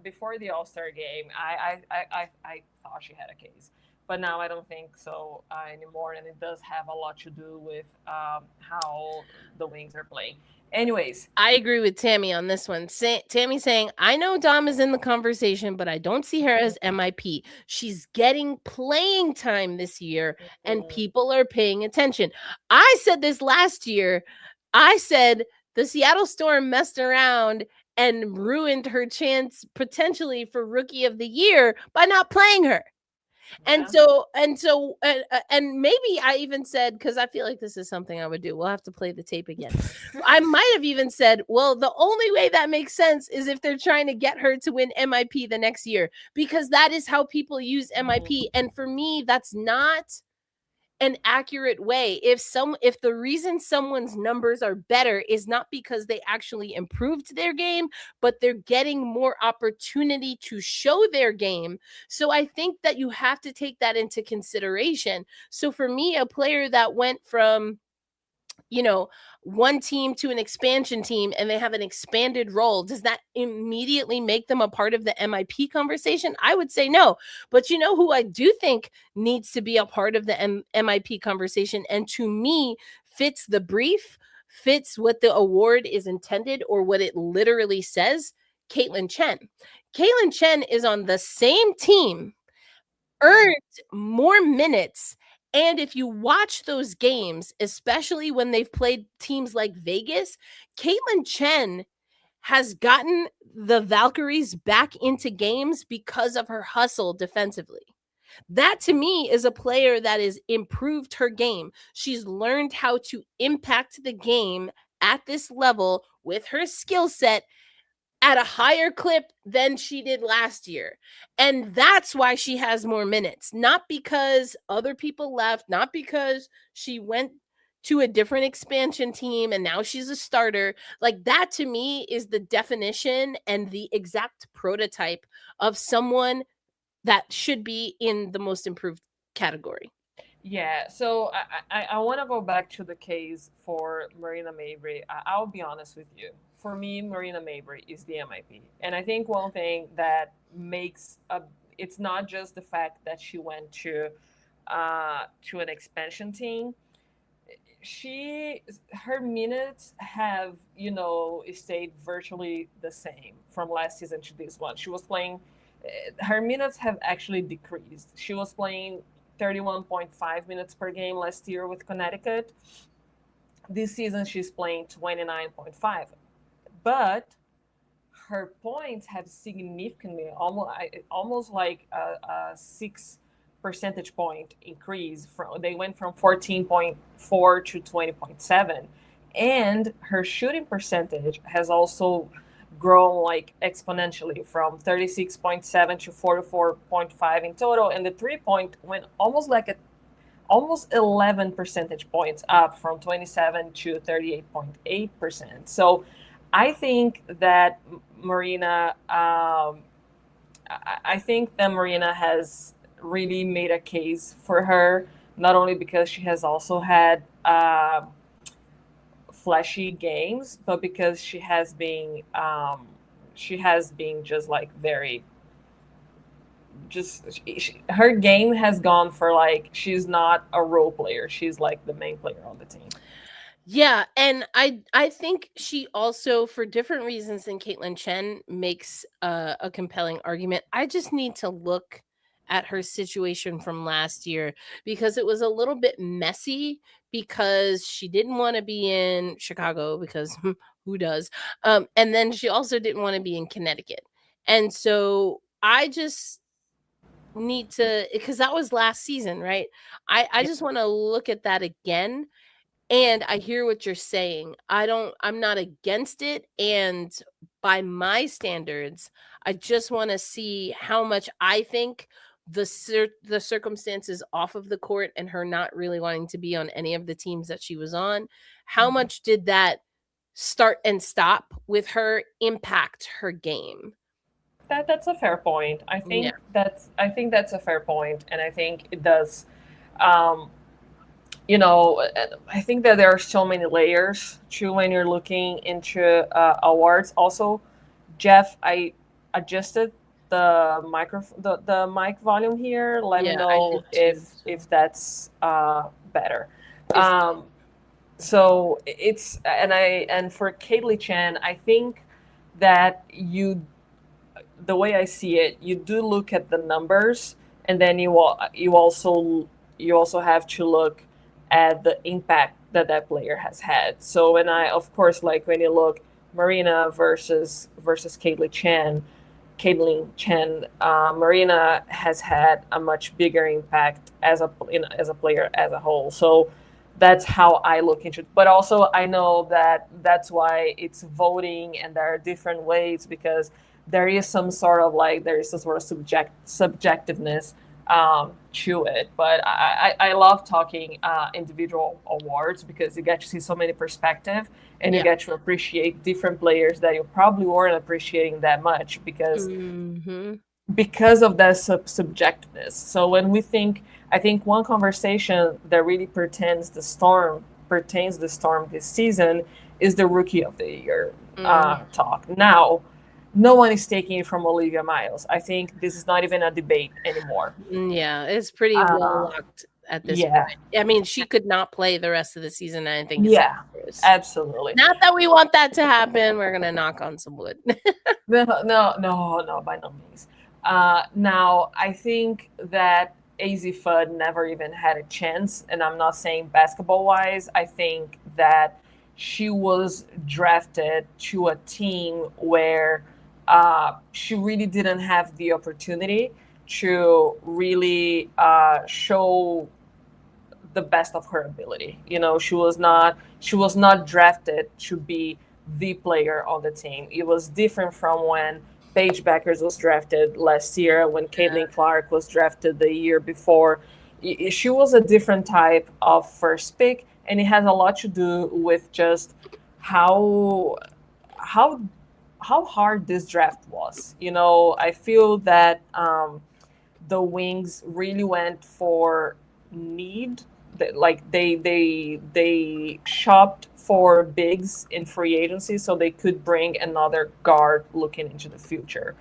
before the All Star game, I thought she had a case, but now I don't think so anymore, and it does have a lot to do with how the Wings are playing. Anyways, I agree with Tammy on this one. Tammy saying, I know Dom is in the conversation, but I don't see her as MIP. She's getting playing time this year, and people are paying attention. I said this last year. I said the Seattle Storm messed around and ruined her chance potentially for Rookie of the Year by not playing her. And maybe I even said, because I feel like this is something I would do. We'll have to play the tape again. I might have even said, well, the only way that makes sense is if they're trying to get her to win MIP the next year, because that is how people use MIP. And for me, that's not an accurate way. If the reason someone's numbers are better is not because they actually improved their game, but they're getting more opportunity to show their game. So I think that you have to take that into consideration. So for me, a player that went from, you know, one team to an expansion team and they have an expanded role, does that immediately make them a part of the MIP conversation? I would say no. But you know who I do think needs to be a part of the MIP conversation, and to me fits the brief, fits what the award is intended or what it literally says? Caitlin Chen. Caitlin Chen is on the same team, earned more minutes. And if you watch those games, especially when they've played teams like Vegas, Caitlin Chen has gotten the Valkyries back into games because of her hustle defensively. That to me is a player that has improved her game. She's learned how to impact the game at this level with her skill set at a higher clip than she did last year. And that's why she has more minutes, not because other people left, not because she went to a different expansion team and now she's a starter. Like, that to me is the definition and the exact prototype of someone that should be in the most improved category. Yeah, so I want to go back to the case for Marina Mabry. I'll be honest with you. For me, Marina Mabry is the MIP. And I think one thing that makes it's not just the fact that she went to an expansion team. Her minutes have, stayed virtually the same from last season to this one. She was playing her minutes have actually decreased. She was playing 31.5 minutes per game last year with Connecticut. This season, she's playing 29.5. But her points have significantly, almost like a 6 percentage point increase. They went from 14.4 to 20.7. And her shooting percentage has also grown like exponentially from 36.7 to 44.5 in total, and the 3 point went almost 11 percentage points up from 27 to 38.8%. So I think that Marina I think that Marina has really made a case for her, not only because she has also had flashy games, but because she has been just like very just her game has gone for like she's not a role player, she's like the main player on the team. Yeah, and I think she also, for different reasons than Caitlin Chen, makes a compelling argument. I just need to look at her situation from last year because it was a little bit messy because she didn't want to be in Chicago because who does? And then she also didn't want to be in Connecticut. And so I just need to, because that was last season, right? I just want to look at that again, and I hear what you're saying. I'm not against it. And by my standards, I just want to see how much I think the circumstances off of the court and her not really wanting to be on any of the teams that she was on, how much did that start and stop with her impact her game? That's a fair point. Yeah. I think that's a fair point, and I think it does. Um, you know, I think that there are so many layers to when you're looking into awards. Also, Jeff, I adjusted the mic volume here. Let me Yeah, I know did too. if that's better. It's Um, so it's and for Kaylee Chen, I think that the way I see it, you do look at the numbers, and then you also have to look at the impact that that player has had. So when I, of course, like when you look Marina versus Caitlin Chen, Marina has had a much bigger impact as a player as a whole. So that's how I look into it. But also, I know that that's why it's voting, and there are different ways because there is some sort of subjectiveness to it. But I love talking individual awards because you get to see so many perspectives and you Yeah. get to appreciate different players that you probably weren't appreciating that much Mm-hmm. because of that subjectiveness. So when we think, I think one conversation that really pertains the storm this season is the rookie of the year Mm. talk. Now, no one is taking it from Olivia Miles. I think this is not even a debate anymore. Yeah, it's pretty well Uh, locked at this yeah, point. I mean, she could not play the rest of the season. I think it's yeah, dangerous. absolutely. Not that we want that to happen. We're gonna knock on some wood. No, by no means. Now, I think that AZ Fudd never even had a chance, and I'm not saying basketball wise. I think that she was drafted to a team where she really didn't have the opportunity to really show the best of her ability. You know, she was not drafted to be the player on the team. It was different from when Paige Beckers was drafted last year, when Caitlin Clark was drafted the year before. She was a different type of first pick, and it has a lot to do with just how how how hard this draft was. You know, I feel that the Wings really went for need. Like they shopped for bigs in free agency so they could bring another guard looking into the future.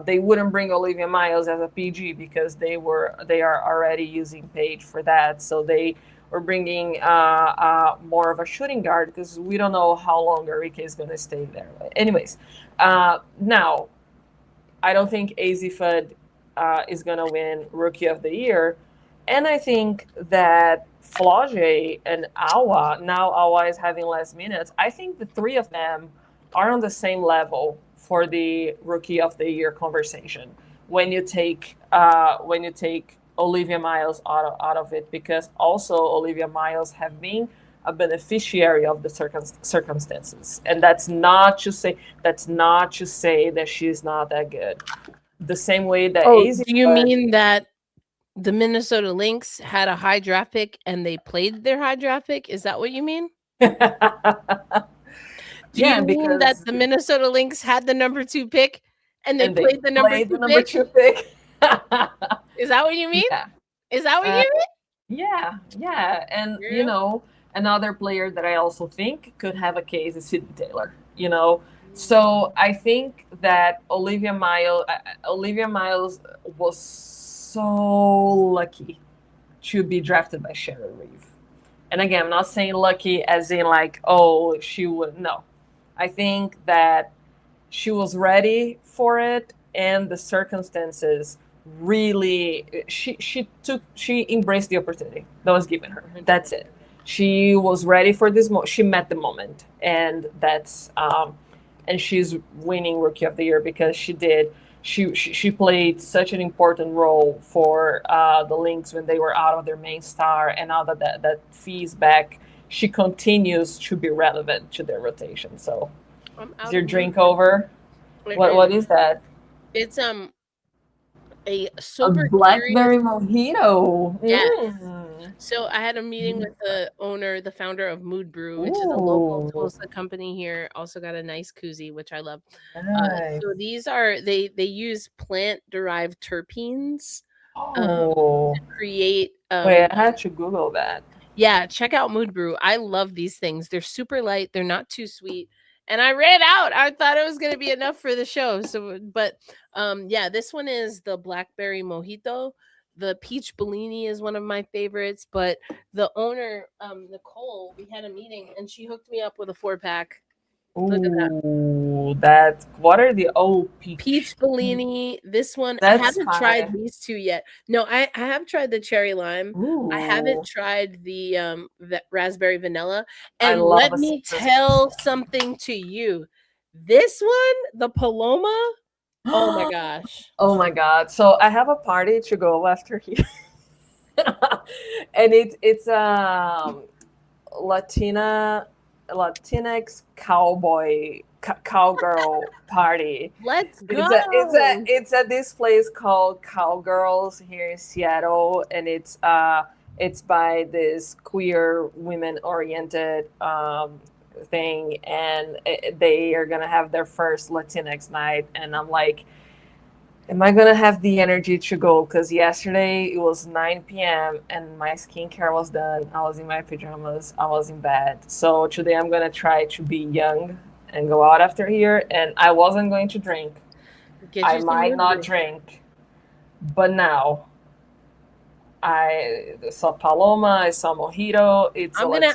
They wouldn't bring Olivia Miles as a PG because they are already using Paige for that. So they were bringing more of a shooting guard because we don't know how long Erika is going to stay there. Anyways, now I don't think Azifud is going to win Rookie of the Year. And I think that Flaugier and Awa, now Awa is having less minutes, I think the three of them are on the same level for the Rookie of the Year conversation when you take Olivia Miles out of it, because also Olivia Miles have been a beneficiary of the circumstances, and that's not to say that she's not that good. The same way that Oh, AZ. do you mean that the Minnesota Lynx had a high draft pick and they played their high draft pick? Is that what you mean? Do you Yeah, mean that because the Minnesota Lynx had the number 2 pick and they and they played the number played the 2 number pick? two pick. Is that what you mean? Yeah. Is that what Uh, you yeah, and mean? Yeah. another player that I also think could have a case is Sydney Taylor. So I think that Olivia Miles was so lucky to be drafted by Sharon Reeve. And again, I'm not saying lucky as in like, oh, she would. No, I think that she was ready for it, and the circumstances really she embraced the opportunity that was given her. That's it. She was ready for this she met the moment, and that's and she's winning Rookie of the Year because she played such an important role for the Lynx when they were out of their main star, and now that Fee's back, she continues to be relevant to their rotation. So is your drink over? What is that? It's a A super curious. blackberry mojito. Yes. Mm. So I had a meeting with the owner, the founder of Mood Brew, which is a local Ooh, Tulsa company here. Also got a nice koozie, which I love. nice. So these are they use plant derived terpenes Oh, to create. wait, I had to Google that. Yeah, check out Mood Brew. I love these things. They're super light. They're not too sweet. And I ran out. I thought it was gonna be enough for the show. So, but yeah, this one is the blackberry mojito. The peach Bellini is one of my favorites. But the owner, Nicole, we had a meeting and she hooked me up with a 4-pack. Look at that. Ooh, what are the Peach Bellini. This one, I That's haven't tried fine. these two yet. No, I have tried the cherry lime. I haven't Ooh, tried the raspberry vanilla. I And love let a me citrus. tell something to you. This one, the Paloma, oh my gosh. Oh my God. So I have a party to go after here. And it's Latina Latinx cowgirl party. Let's It's go. it's at this place called Cowgirls here in Seattle, and it's by this queer women oriented thing, and they are gonna have their first Latinx night, and I'm like, am I gonna have the energy to go? Because yesterday it was 9 p.m. and my skincare was done. I was in my pajamas. I was in bed. So today I'm gonna try to be young and go out after here. And I wasn't going to drink. Get I you some might mood not brew. drink, but now I saw Paloma. I saw Mojito. It's a Latina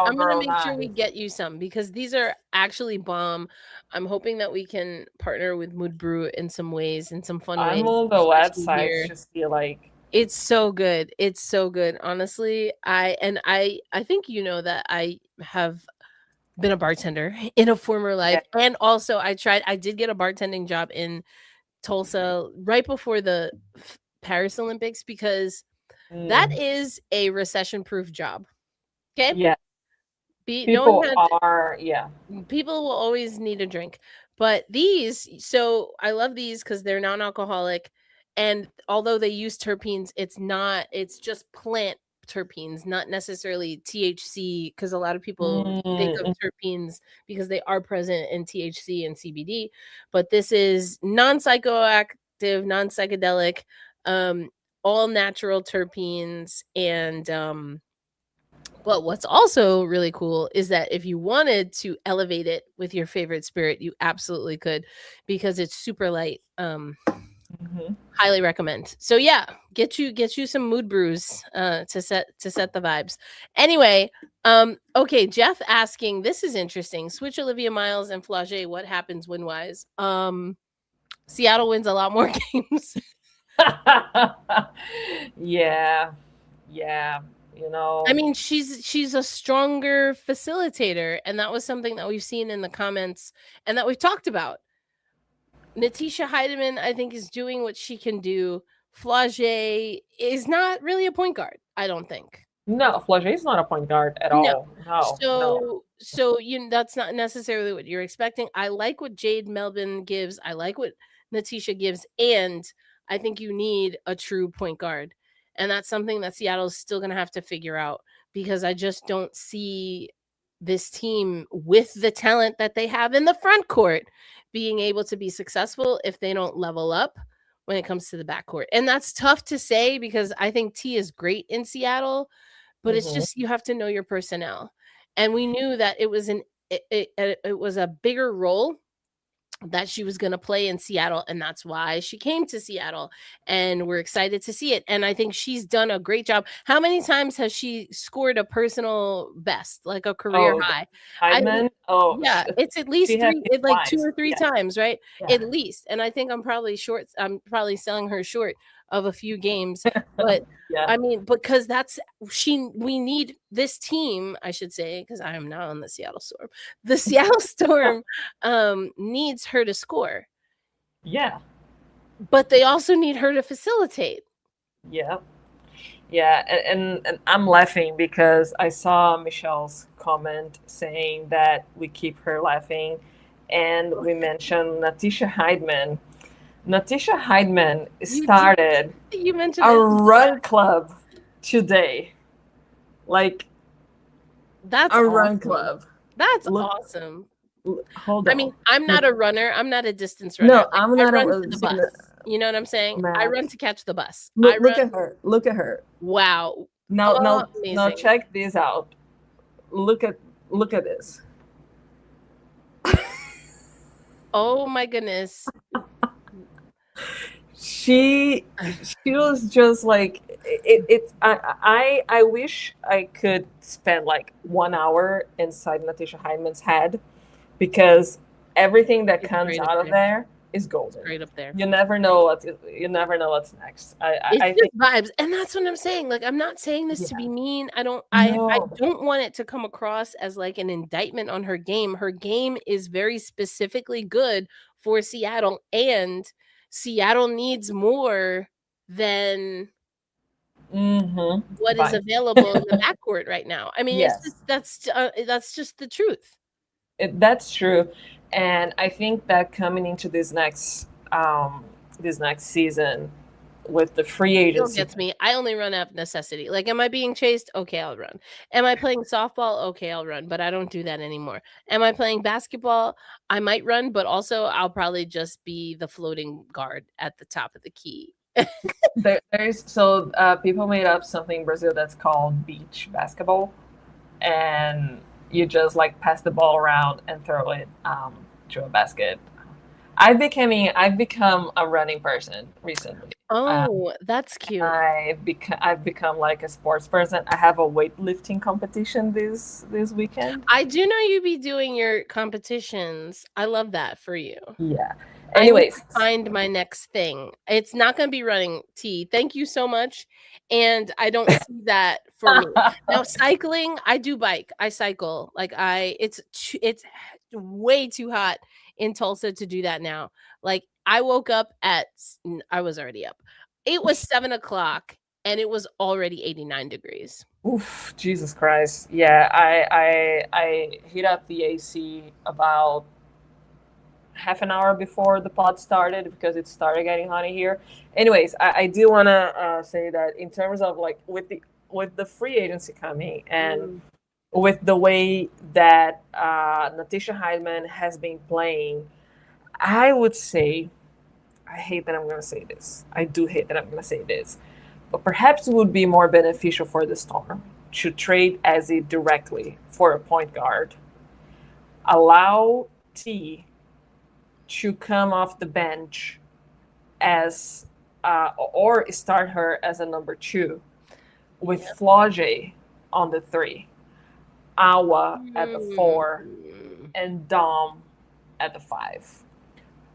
I'm gonna cowgirl make sure we night. get you some because these are actually bomb. I'm hoping that we can partner with Mood Brew in some ways, in some fun I'm ways, on the especially website here. to see like It's so good. It's so good. Honestly, I think you know that I have been a bartender in a former yeah. life, and also I did get a bartending job in Tulsa right before the Paris Olympics because that Mm, is a recession-proof job. Okay? yeah. Be no one People had are people will always need a drink. But these, so I love these because they're non-alcoholic. And although they use terpenes, it's just plant terpenes, not necessarily THC, because a lot of people think of Mm, terpenes because they are present in THC and CBD. But this is non-psychoactive, non-psychedelic, um, all natural terpenes, and but what's also really cool is that if you wanted to elevate it with your favorite spirit, you absolutely could because it's super light. mhm. Highly recommend. So yeah, get you some mood brews to set the vibes. Anyway, okay, Jeff asking, this is interesting. Switch Olivia Miles and Flage, what happens win wise? Seattle wins a lot more games. Yeah, yeah, you I know. mean, she's a stronger facilitator, and that was something that we've seen in the comments and that we've talked about. Natisha Hiedeman, I think, is doing what she can do. Flage is not really a point guard, I don't think. No, Flage's not a point guard at No. all. No, no. That's not necessarily what you're expecting. I like what Jade Melvin gives. I like what Natisha gives, and I think you need a true point guard. And that's something that Seattle's still going to have to figure out because I just don't see this team with the talent that they have in the front court being able to be successful if they don't level up when it comes to the backcourt. And that's tough to say because I think T is great in Seattle, but it's Hmm. just you have to know your personnel. And we knew that it was a bigger role that she was going to play in Seattle, and that's why she came to Seattle, and we're excited to see it. And I think she's done a great job. How many times has she scored a personal best, like a career Oh, high? I Heidman. Oh, Yeah, it's at she least had 3, hit like 2 twice. or 3 Yeah, times, right? yeah, At least. And I think I'm probably selling her short of a few games, but yeah. I mean, because that's we need this team, I should say, because I am not on the Seattle Storm. The Seattle Storm needs her to score, Yeah, but they also need her to facilitate. yeah, yeah. And I'm laughing because I saw Michelle's comment saying that we keep her laughing, and we mentioned Natisha Heidman. Natisha Heidman You did started you mentioned a it. run club today. Like That's a run awesome. club. That's Look, awesome. hold I mean, on. I'm not a runner. I'm not a distance runner. No, Like, I'm I not run to the see, bus. You know what I'm saying? I Matt. run to catch the bus. I Look run. at her. Look at her. Wow. Now Amazing. check this out. Look at look at this. Oh my goodness. She she was just like it I wish I could spend like 1 hour inside Natasha Hyman's head because everything that It's comes great up out of there. there is It's golden. great up there. You never know what's next. It's I just think vibes, and that's what I'm saying. Like, I'm not saying this to yeah. be mean. I No. don't want it to come across as like an indictment on her game. Her game is very specifically good for Seattle, and Seattle needs more than what is Fine. available in the backcourt right now. I mean, it's Yes, just that's just the truth. that's true, and I think that coming into this next season with the free Still agency. gets me. I only run out of necessity. Like, am I being chased? Okay, I'll run. Am I playing softball? Okay, I'll run, but I don't do that anymore. Am I playing basketball? I might run, but also I'll probably just be the floating guard at the top of the key. There's people made up something in Brazil that's called beach basketball, and you just like pass the ball around and throw it to a basket. I've become a running person recently. Oh, that's cute. I've become like a sports person. I have a weightlifting competition this weekend. I do know you be doing your competitions. I love that for you. Yeah. I need Anyways, to find my next thing. It's not gonna be running, T. Thank you so much, and I don't see that for me. Now cycling, I do bike. I cycle. Like, it's way too hot in Tulsa to do that now. Like, I woke up I was already up. It was 7 o'clock and it was already 89 degrees. oof, Jesus Christ. Yeah, I hit up the AC about half an hour before the pod started because it started getting hot in here. Anyways, I do want to say that in terms of like with the free agency coming and Mm. with the way that Natisha Hiedeman has been playing, I would say, I hate that I'm going to say this. I do hate that I'm going to say this. But perhaps it would be more beneficial for the Storm to trade Ezzy directly for a point guard. Allow T to come off the bench as or start her as a number 2 with Flauge on the 3, Awa at the 4, Mm. and Dom at the 5.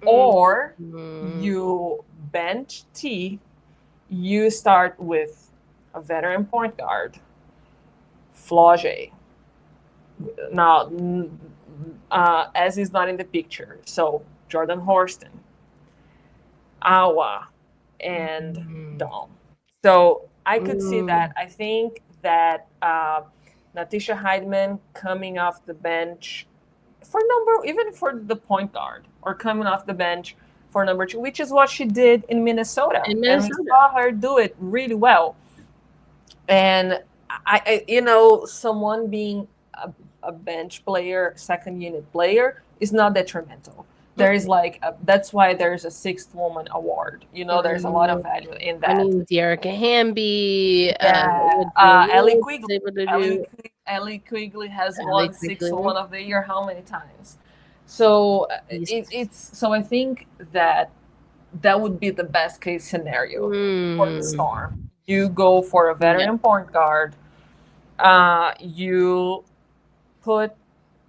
Or Mm. you bench T, you start with a veteran point guard, Flauge. Now, as is not in the picture, so Jordan Horston, Awa, and Dom. So I could see that. I think that Natisha Hiedeman coming off the bench for even for the point guard, or coming off the bench for number 2, which is what she did in Minnesota. In And we Minnesota. saw her do it really well. And someone being a bench player, second unit player, is not detrimental. There is that's why there's a sixth woman award. There's a lot of value in that. I mean, Dearica Hamby, Ellie Quigley. Ellie Quigley has won sixth woman of the year how many times? So so I think that would be the best case scenario for the Storm. You go for a veteran point guard. You put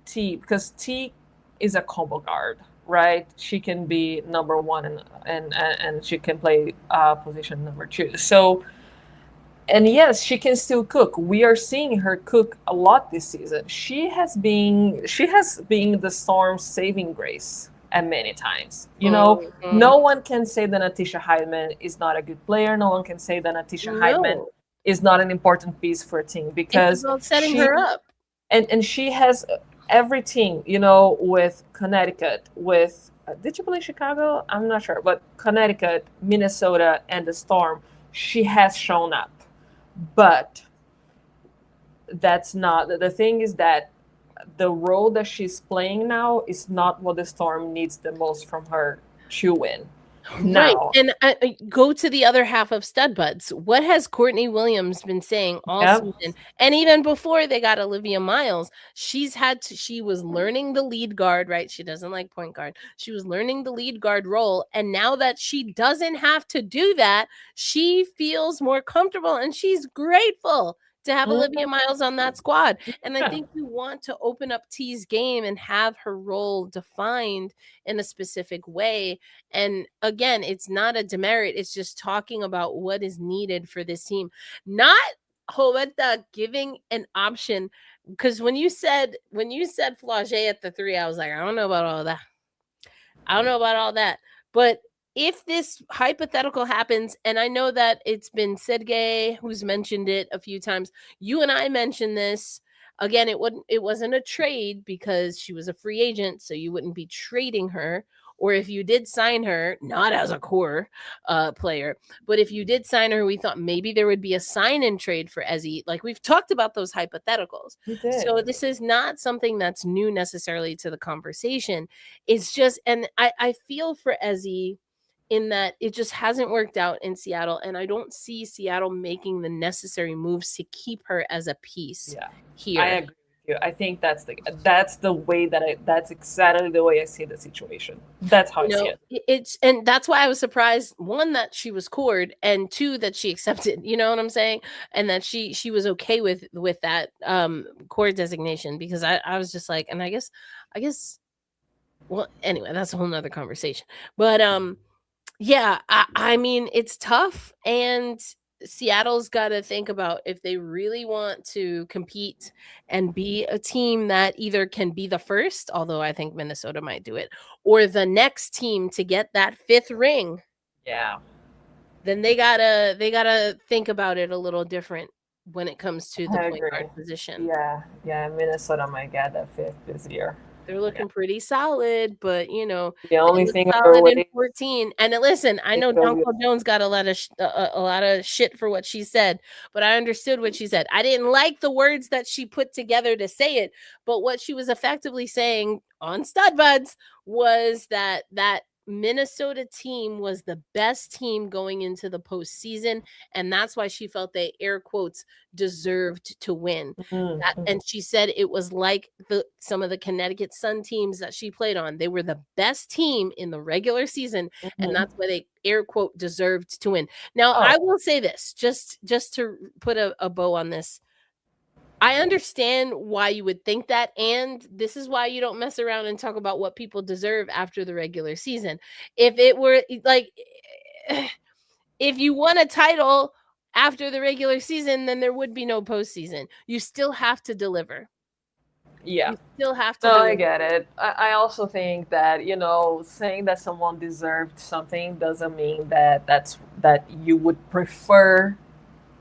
T, because T is a combo guard, right? She can be number 1 and she can play position number 2. So, and yes, she can still cook. We are seeing her cook a lot this season. She has been the Storm's saving grace at many times. No one can say that Natisha Hiedeman is not a good player. No one can say that Natisha Hiedeman is not an important piece for a team, because it's about setting her up. And she has everything, with Connecticut, with did you play Chicago? I'm not sure, but Connecticut, Minnesota, and the Storm, she has shown up. But that's not the thing, is that the role that she's playing now is not what the Storm needs the most from her to win. Now. Right. And go to the other half of Stud Buds. What has Courtney Williams been saying all season? And even before they got Olivia Miles, she was learning the lead guard, right? She doesn't like point guard. She was learning the lead guard role. And now that she doesn't have to do that, she feels more comfortable, and she's grateful to have Olivia Miles on that squad. And I think you want to open up T's game and have her role defined in a specific way. And again, it's not a demerit. It's just talking about what is needed for this team. Not Roberta giving an option, because when you said Flauge at the 3, I was like, I don't know about all that. But if this hypothetical happens, and I know that it's been Sergey who's mentioned it a few times, you and I mentioned this. Again, it wasn't a trade because she was a free agent, so you wouldn't be trading her. Or if you did sign her, not as a core player, but if you did sign her, we thought maybe there would be a sign-in trade for Ezzy. Like we've talked about those hypotheticals. We did. So this is not something that's new necessarily to the conversation. It's just, and I feel for Ezzy in that it just hasn't worked out in Seattle, and I don't see Seattle making the necessary moves to keep her as a piece Yeah, here. I agree with you. I think that's the way that's exactly the way I see the situation. That's how I see it. It's, and that's why I was surprised, one, that she was cored, and two, that she accepted, you know what I'm saying, and that she was okay with that core designation, because I was just like, and I guess well, anyway, that's a whole nother conversation. But yeah, I mean, it's tough, and Seattle's got to think about if they really want to compete and be a team that either can be the first, although I think Minnesota might do it, or the next team to get that fifth ring. Yeah. Then they gotta think about it a little different when it comes to the point guard position. Yeah, Minnesota might get that fifth this year. They're looking pretty solid, but The only thing solid in 14. And listen, I know Donko Jones got a lot of shit for what she said, but I understood what she said. I didn't like the words that she put together to say it, but what she was effectively saying on Stud Buds was that Minnesota team was the best team going into the postseason, and that's why she felt they, air quotes, deserved to win. And she said it was like some of the Connecticut Sun teams that she played on. They were the best team in the regular season, and that's why they, air quote, deserved to win. Now, I will say this, just to put a bow on this. I understand why you would think that, and this is why you don't mess around and talk about what people deserve after the regular season. If it were like, if you won a title after the regular season, then there would be no postseason. You still have to deliver. Yeah. You still have to No, deliver. I get it. I also think that, saying that someone deserved something doesn't mean that you would prefer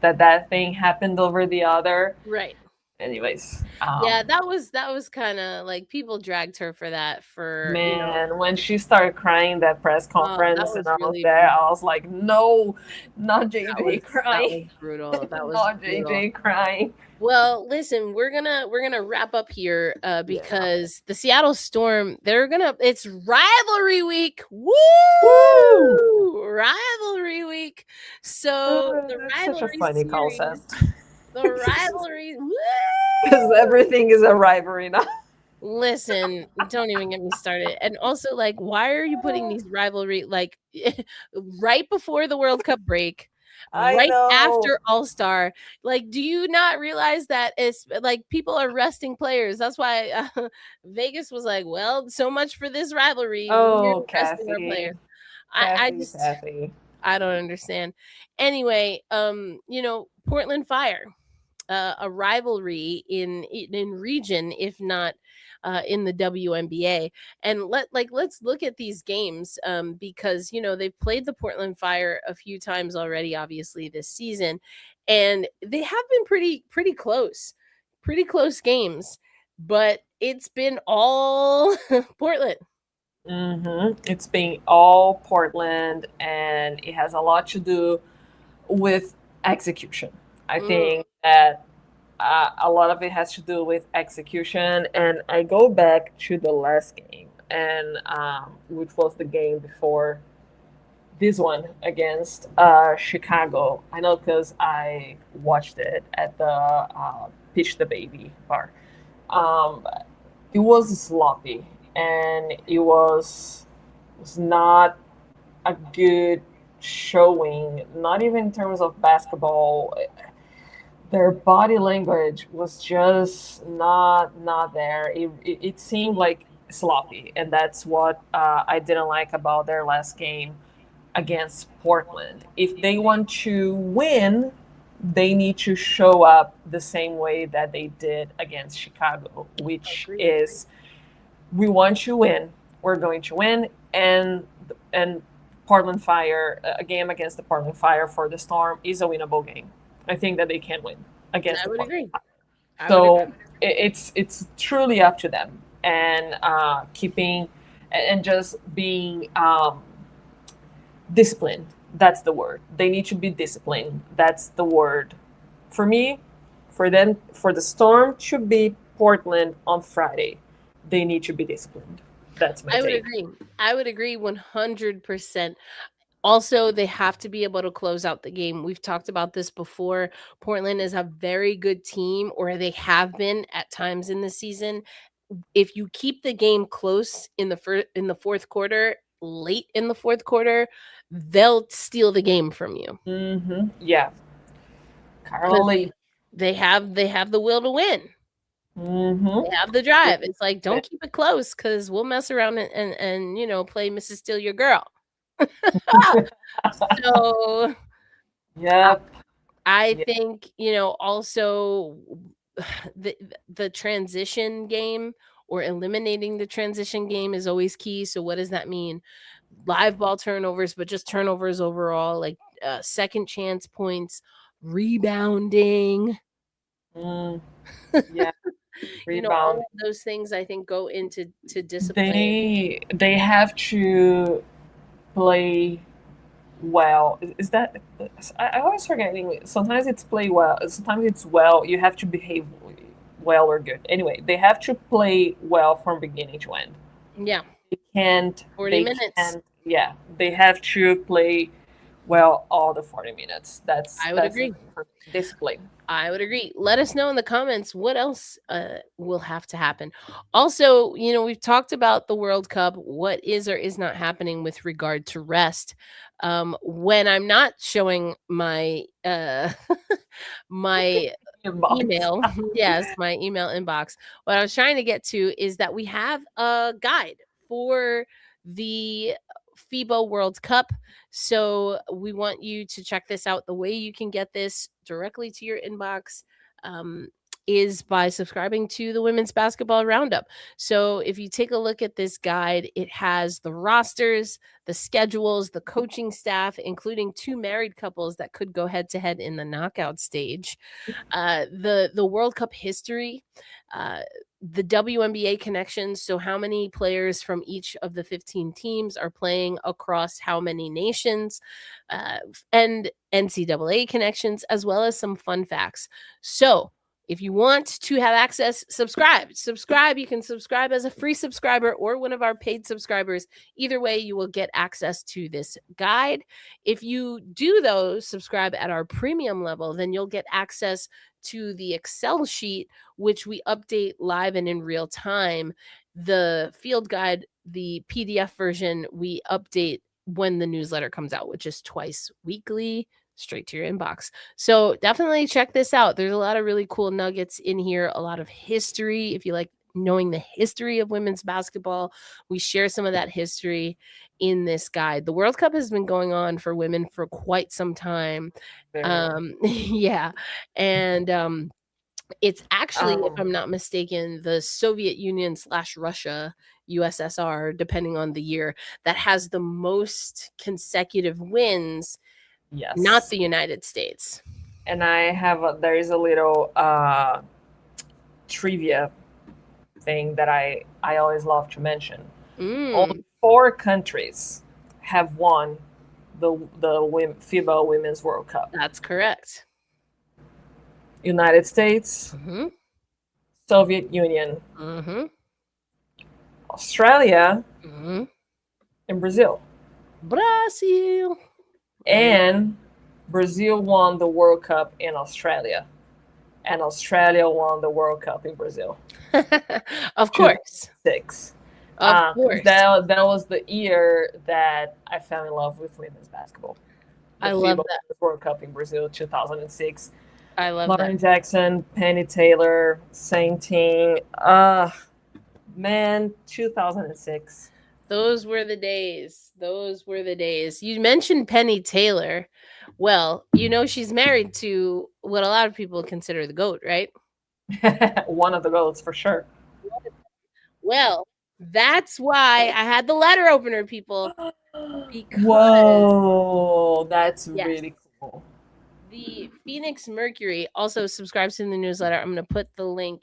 that thing happened over the other. Right. Anyways. Yeah, that was kind of like, people dragged her for that, for man, when she started crying that press conference, and I was there, I was like, no, not JJ crying. That was brutal. That was not JJ crying. Well, listen, we're gonna wrap up here because the Seattle Storm, it's rivalry week. Woo! Rivalry week. So the rivalry, such a funny concept. The rivalry, because everything is a rivalry now. Listen, don't even get me started. And also, like, why are you putting these rivalry, like, right before the World Cup break? Right after All-Star? Like, do you not realize that it's like people are resting players? That's why Vegas was like, well, so much for this rivalry. Oh, We're resting our players. Kathy. I don't understand. Anyway, Portland Fire, a rivalry in region, if not in the WNBA. And let's look at these games because they've played the Portland Fire a few times already, obviously this season, and they have been pretty close games, but it's been all Portland. It's been all Portland, and it has a lot to do with execution. I think that a lot of it has to do with execution. And I go back to the last game, and which was the game before this one against Chicago. I know because I watched it at the Pitch the Baby bar. It was sloppy, and it was not a good showing, not even in terms of basketball. Their body language was just not there. It seemed like sloppy, and that's what I didn't like about their last game against Portland. If they want to win, they need to show up the same way that they did against Chicago, which is, we want to win, we're going to win, and Portland Fire, a game against the Portland Fire for the Storm is a winnable game. I think that they can win against I the would Portland agree. Fire. I would So agree. it's truly up to them, and keeping and just being disciplined. That's the word. They need to be disciplined. That's the word. For me, for them, for the Storm to beat Portland on Friday, they need to be disciplined. That's my I would take. agree. I would agree 100%. Also, they have to be able to close out the game. We've talked about this before. Portland is a very good team, or they have been at times in the season. If you keep the game close in the fourth quarter, late in the fourth quarter, they'll steal the game from you Yeah, Carla because Lee. they have the will to win. Mm-hmm. They have the drive. It's like, don't keep it close because we'll mess around and play Mrs. Steal Your Girl. So Yep. I Yep. think, also the the transition game or eliminating the transition game is always key. So what does that mean? Live ball turnovers, but just turnovers overall, like second chance points, rebounding. Mm, yeah. All Rebound. of those things I think go into discipline. They have to play well. Is that I always forget English. Sometimes it's play well. Sometimes it's well. You have to behave well or good. Anyway, they have to play well from beginning to end. Yeah, They can't. 40 They minutes. can't. Yeah, they have to play well all the 40 minutes. That's I would that's the agree. thing for me. Discipline. I would agree. Let us know in the comments what else will have to happen. Also, we've talked about the World Cup, what is or is not happening with regard to rest. When I'm not showing my my Inbox. email, yes, my email inbox. What I was trying to get to is that we have a guide for the FIBA World Cup. So we want you to check this out. The way you can get this directly to your inbox um, is by subscribing to the Women's Basketball Roundup. So if you take a look at this guide, it has the rosters, the schedules, the coaching staff, including two married couples that could go head to head in the knockout stage, the World Cup history, uh, the WNBA connections. So how many players from each of the 15 teams are playing across how many nations, and NCAA connections, as well as some fun facts. So if you want to have access, subscribe. You can subscribe as a free subscriber or one of our paid subscribers. Either way, you will get access to this guide. If you do, though, subscribe at our premium level, then you'll get access to the Excel sheet, which we update live and in real time. The field guide, the PDF version, we update when the newsletter comes out, which is twice weekly, straight to your inbox. So definitely check this out. There's a lot of really cool nuggets in here, a lot of history. If you like knowing the history of women's basketball, we share some of that history in this guide. The World Cup has been going on for women for quite some time. Very long. Yeah. And it's actually, if Um. I'm not mistaken, the Soviet Union / Russia, USSR, depending on the year, that has the most consecutive wins, not Yes. the United States. And there is a little trivia thing that I always love to mention. Mm, Only four countries have won the FIBA Women's World Cup: that's correct. United States, Mm-hmm. Soviet Union, Mm-hmm. Australia, Mm-hmm. and Brazil. Brazil. And Brazil won the World Cup in Australia, and Australia won the World Cup in Brazil. Of course. 2006. Of 'Cause course. that was the year that I fell in love with women's basketball. The I love FIBA that. World Cup in Brazil, 2006. I love that. Lauren Jackson, Penny Taylor, same team. Man, 2006. Those were the days. Those were the days. You mentioned Penny Taylor. Well, she's married to what a lot of people consider the GOAT, right? One of the goals for sure. Well, that's why I had the letter opener, people. because Whoa, that's yes, really cool. the Phoenix Mercury also subscribes to the newsletter. I'm going to put the link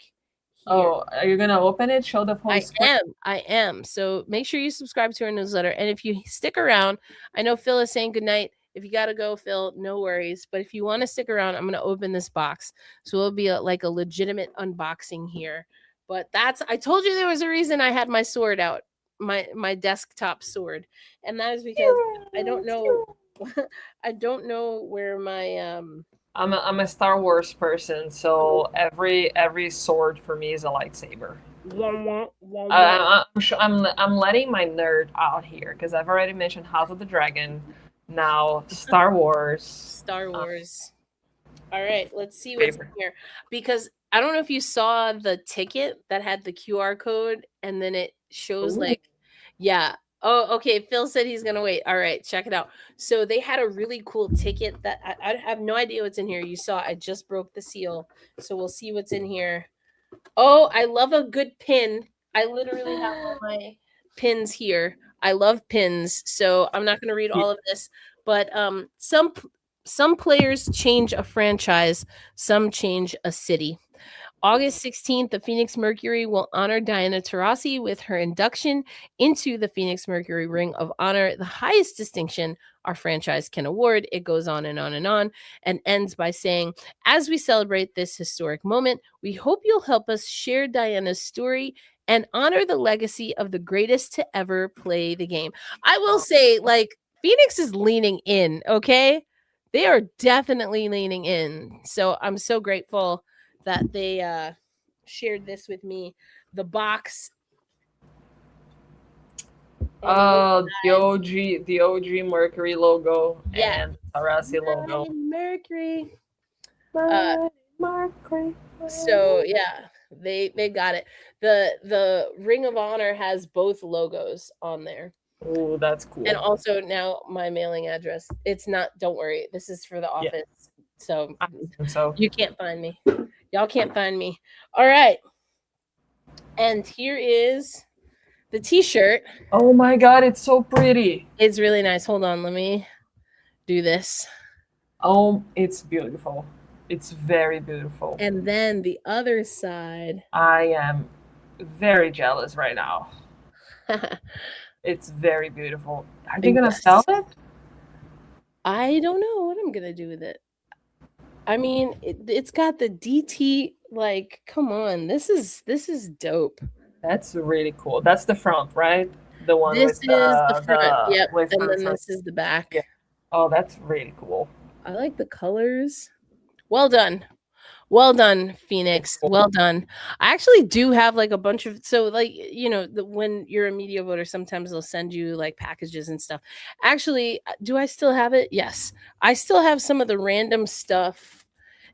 here. Oh, are you gonna open it? Show the whole I screen. am. I am. So make sure you subscribe to our newsletter. And if you stick around, I know Phil is saying goodnight. If you got to go, Phil, no worries. But if you want to stick around, I'm going to open this box. So it'll be like a legitimate unboxing here. But I told you there was a reason I had my sword out, my desktop sword. And that is because I don't know. I don't know where my I'm a Star Wars person, so every sword for me is a lightsaber. wah, wah, wah, wah. I'm letting my nerd out here because I've already mentioned House of the Dragon. Now Star Wars. Star Wars. All right, let's see what's in Favorite. here. Because I don't know if you saw the ticket that had the QR code and then it shows Ooh. like, yeah. Oh, okay. Phil said he's going to wait. All right, check it out. So they had a really cool ticket that I have no idea what's in here. You saw I just broke the seal. So we'll see what's in here. Oh, I love a good pin. I literally have all my pins here. I love pins, so I'm not going to read Yeah. all of this, but some players change a franchise, some change a city. August 16th, the Phoenix Mercury will honor Diana Taurasi with her induction into the Phoenix Mercury Ring of Honor, the highest distinction our franchise can award. It goes on and on and ends by saying, as we celebrate this historic moment, we hope you'll help us share Diana's story and honor the legacy of the greatest to ever play the game. I will say, like, Phoenix is leaning in, okay? They are definitely leaning in. So I'm so grateful that they shared this with me. The box. The OG Mercury logo Yeah. and Tarasi logo. Mercury. Mighty Mercury. So yeah, they got it. The Ring of Honor has both logos on there. Oh, that's cool. And also now my mailing address. It's not, don't worry. This is for the Yeah. office. So I think so. you can't find me. Y'all can't find me. All right. And here is the t-shirt. Oh my god, it's so pretty. It's really nice. Hold on, let me do this. Oh, it's beautiful. It's very beautiful. And then the other side. I am very jealous right now. It's very beautiful. Are they gonna sell it? I don't know what I'm gonna do with it. I mean, it's got the DT. Like, come on, this is dope. That's really cool. That's the front, right? The one This with is the front. Yep, with and her then front. this is the back. Yeah. Oh, that's really cool. I like the colors. Well done. Well done, Phoenix. Cool. Well done. I actually do have like a bunch of, so like, you know, when you're a media voter, sometimes they'll send you like packages and stuff. Actually, do I still have it? Yes. I still have some of the random stuff.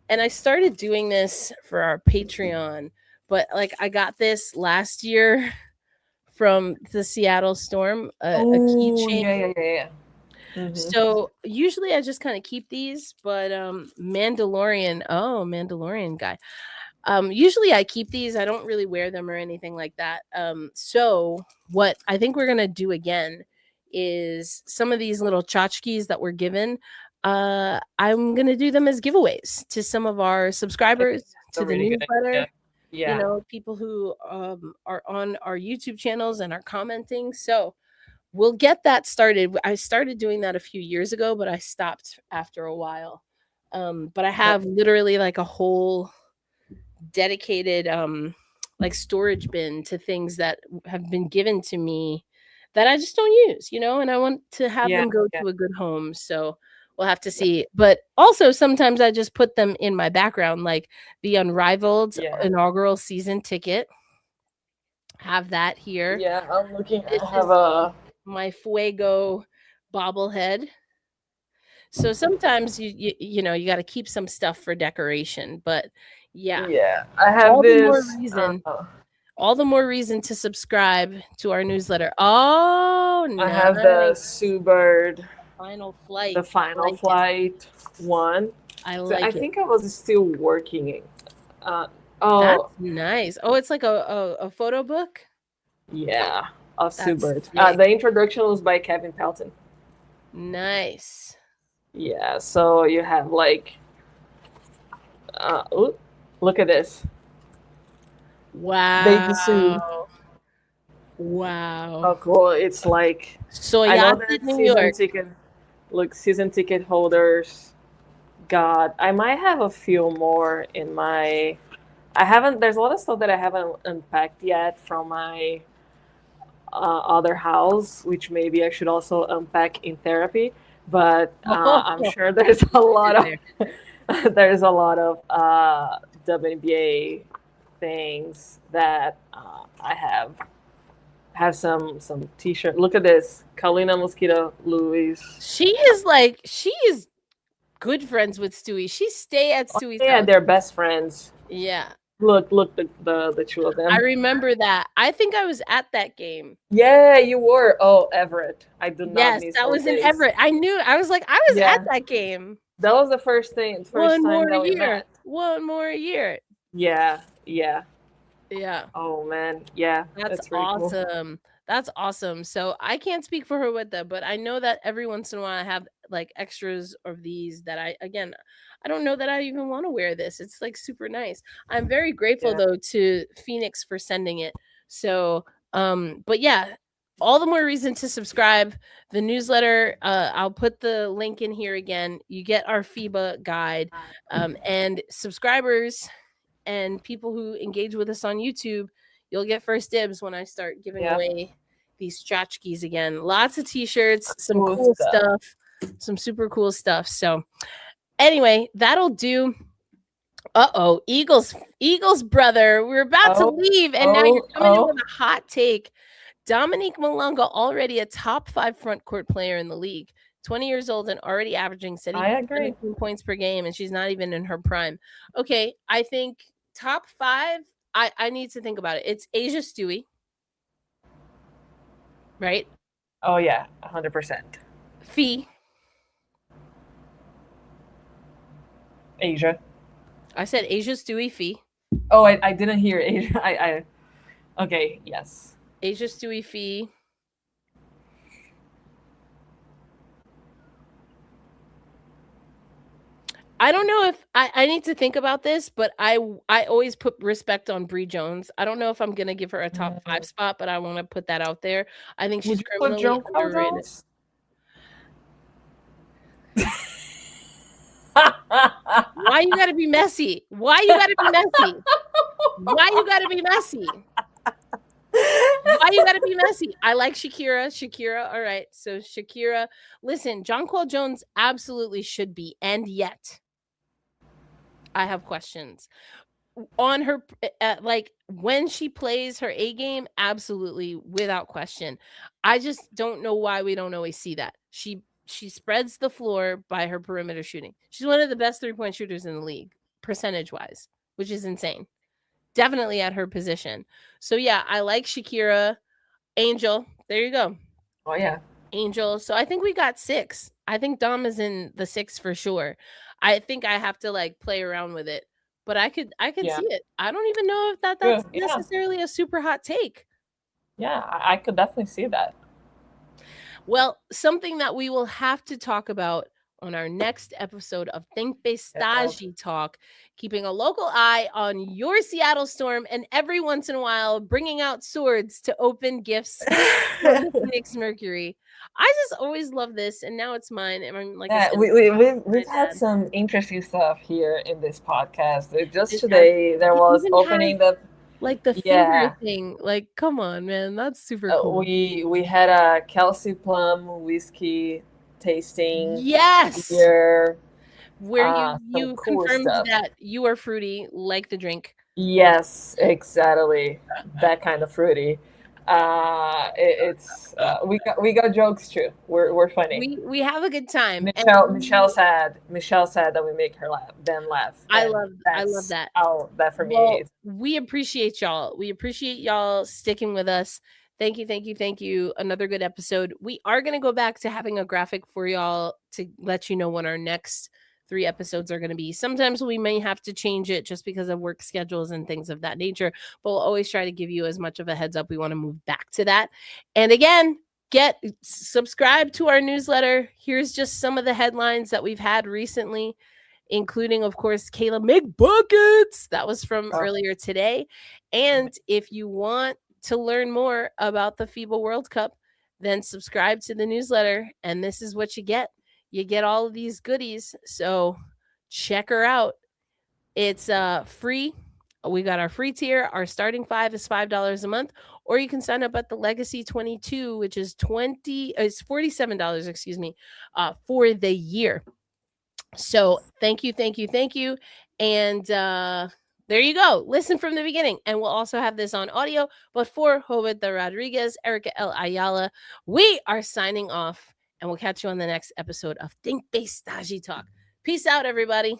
And I started doing this for our Patreon, but like I got this last year from the Seattle Storm, a keychain. Yeah. Mm-hmm. So usually I just kind of keep these, but Mandalorian guy. Usually I keep these. I don't really wear them or anything like that. So what I think we're gonna do again is some of these little tchotchkes that were given. I'm gonna do them as giveaways to some of our subscribers to the newsletter. Yeah. You know, people who are on our YouTube channels and are commenting. So we'll get that started. I started doing that a few years ago, but I stopped after a while. But I have literally like a whole dedicated like storage bin to things that have been given to me that I just don't use, you know, and I want to have them go to a good home. So we'll have to see. But also sometimes I just put them in my background, like the Unrivaled inaugural season ticket. Have that here. Yeah, I'm looking. I have my Fuego bobblehead. So sometimes you know you got to keep some stuff for decoration, but yeah, I have all this. The more reason, all the more reason to subscribe to our newsletter. Oh, I have the Sue Bird Final Flight, the Final Flight one. I like I it. think I was still working. That's nice. Oh, it's like a photo book. Yeah. of Subert. sick. The introduction was by Kevin Pelton. Nice. Yeah, so you have like, look at this. Baby Sue. Wow. Wow. Oh, cool. It's like, So I know Yacht that New season York. ticket, look, season ticket holders. God, I might have a few more in my. I haven't. There's a lot of stuff that I haven't unpacked yet from my other house, which maybe I should also unpack in therapy. But I'm sure there's a lot of there's a lot of WNBA things that I have some t-shirt. Look at this, Kalina Mosquito Louise. She is good friends with Stewie. She stay at Stewie's Yeah, house. they're best friends. Yeah. Look, the two of them. I remember that. I think I was at that game. Yeah, you were. Oh, Everett. I do not Yes, miss that those was in days. Everett. I knew. I was like, I was Yeah. at that game. That was the first time that we year. met. One more year. Yeah. Yeah. Oh man, yeah. That's really awesome. Cool. That's awesome. So I can't speak for her with that, but I know that every once in a while I have like extras of these that I don't know that I even want to wear this. It's like super nice. I'm very grateful though to Phoenix for sending it. So but yeah, all the more reason to subscribe. The newsletter, I'll put the link in here again. You get our FIBA guide. And subscribers and people who engage with us on YouTube, you'll get first dibs when I start giving away these tchotchkes again. Lots of t-shirts, some cool stuff, some super cool stuff. So anyway, that'll do. Eagles brother. We're about to leave, and now you're coming in with a hot take. Dominique Malonga, already a top 5 front court player in the league. 20 years old and already averaging 17 points per game, and she's not even in her prime. Okay, I think top 5, I need to think about it. It's Asia Stewie, right? Oh yeah, 100%. Fee. Asia. I said Asia Stewie Fee. Oh, I didn't hear Asia. Okay, yes. Asia Stewie Fee. I don't know if I need to think about this, but I always put respect on Bree Jones. I don't know if I'm gonna give her a top 5 spot, but I want to put that out there. I think she's criminally underrated. Why you gotta be messy? Why you gotta be messy? Why you gotta be messy? Why you gotta be messy? I like Shakira. All right. So Shakira, listen, Jonquel Jones absolutely should be, and yet I have questions on her. Like when she plays her A game, absolutely without question. I just don't know why we don't always see that. She spreads the floor by her perimeter shooting. She's one of the best 3-point shooters in the league, percentage wise, which is insane. Definitely at her position. So yeah, I like Shakira. Angel, there you go. Oh yeah, Angel. So I think we got 6. I think Dom is in the 6 for sure. I think I have to like play around with it, but I could see it. I don't even know if that's necessarily a super hot take. Yeah, I could definitely see that. Well, something that we will have to talk about on our next episode of Tempestade Talk, keeping a local eye on your Seattle Storm, and every once in a while bringing out swords to open gifts for the Phoenix Mercury. I just always love this, and now it's mine. And I'm like, yeah, we've had some interesting stuff here in this podcast. Just today, there was opening the like the finger thing. Like, come on, man, that's super cool. We had a Kelsey Plum whiskey tasting. Yes. Here, where you confirmed that you are fruity, like the drink. Yes, exactly. That kind of fruity. It's we got jokes too. We're funny. We have a good time. Michelle said that we make her laugh. I love that. Oh, that for me. We appreciate y'all. We appreciate y'all sticking with us. Thank you. Another good episode. We are going to go back to having a graphic for y'all to let you know when our next 3 episodes are going to be. Sometimes we may have to change it just because of work schedules and things of that nature, but we'll always try to give you as much of a heads up. We want to move back to that. And again, subscribe to our newsletter. Here's just some of the headlines that we've had recently, including, of course, Kayla McBuckets. That was from earlier today. And if you want to learn more about the FIBA World Cup, then subscribe to the newsletter. And this is what you get. You get all of these goodies. So check her out. It's free. We got our free tier. Our starting $5 is $5 a month, or you can sign up at the Legacy 22, which is it's $47, excuse me, for the year. So thank you. And there you go. Listen from the beginning. And we'll also have this on audio. But for Jovita Rodriguez, Erica L. Ayala, we are signing off. And we'll catch you on the next episode of Tempestade Talk. Peace out, everybody.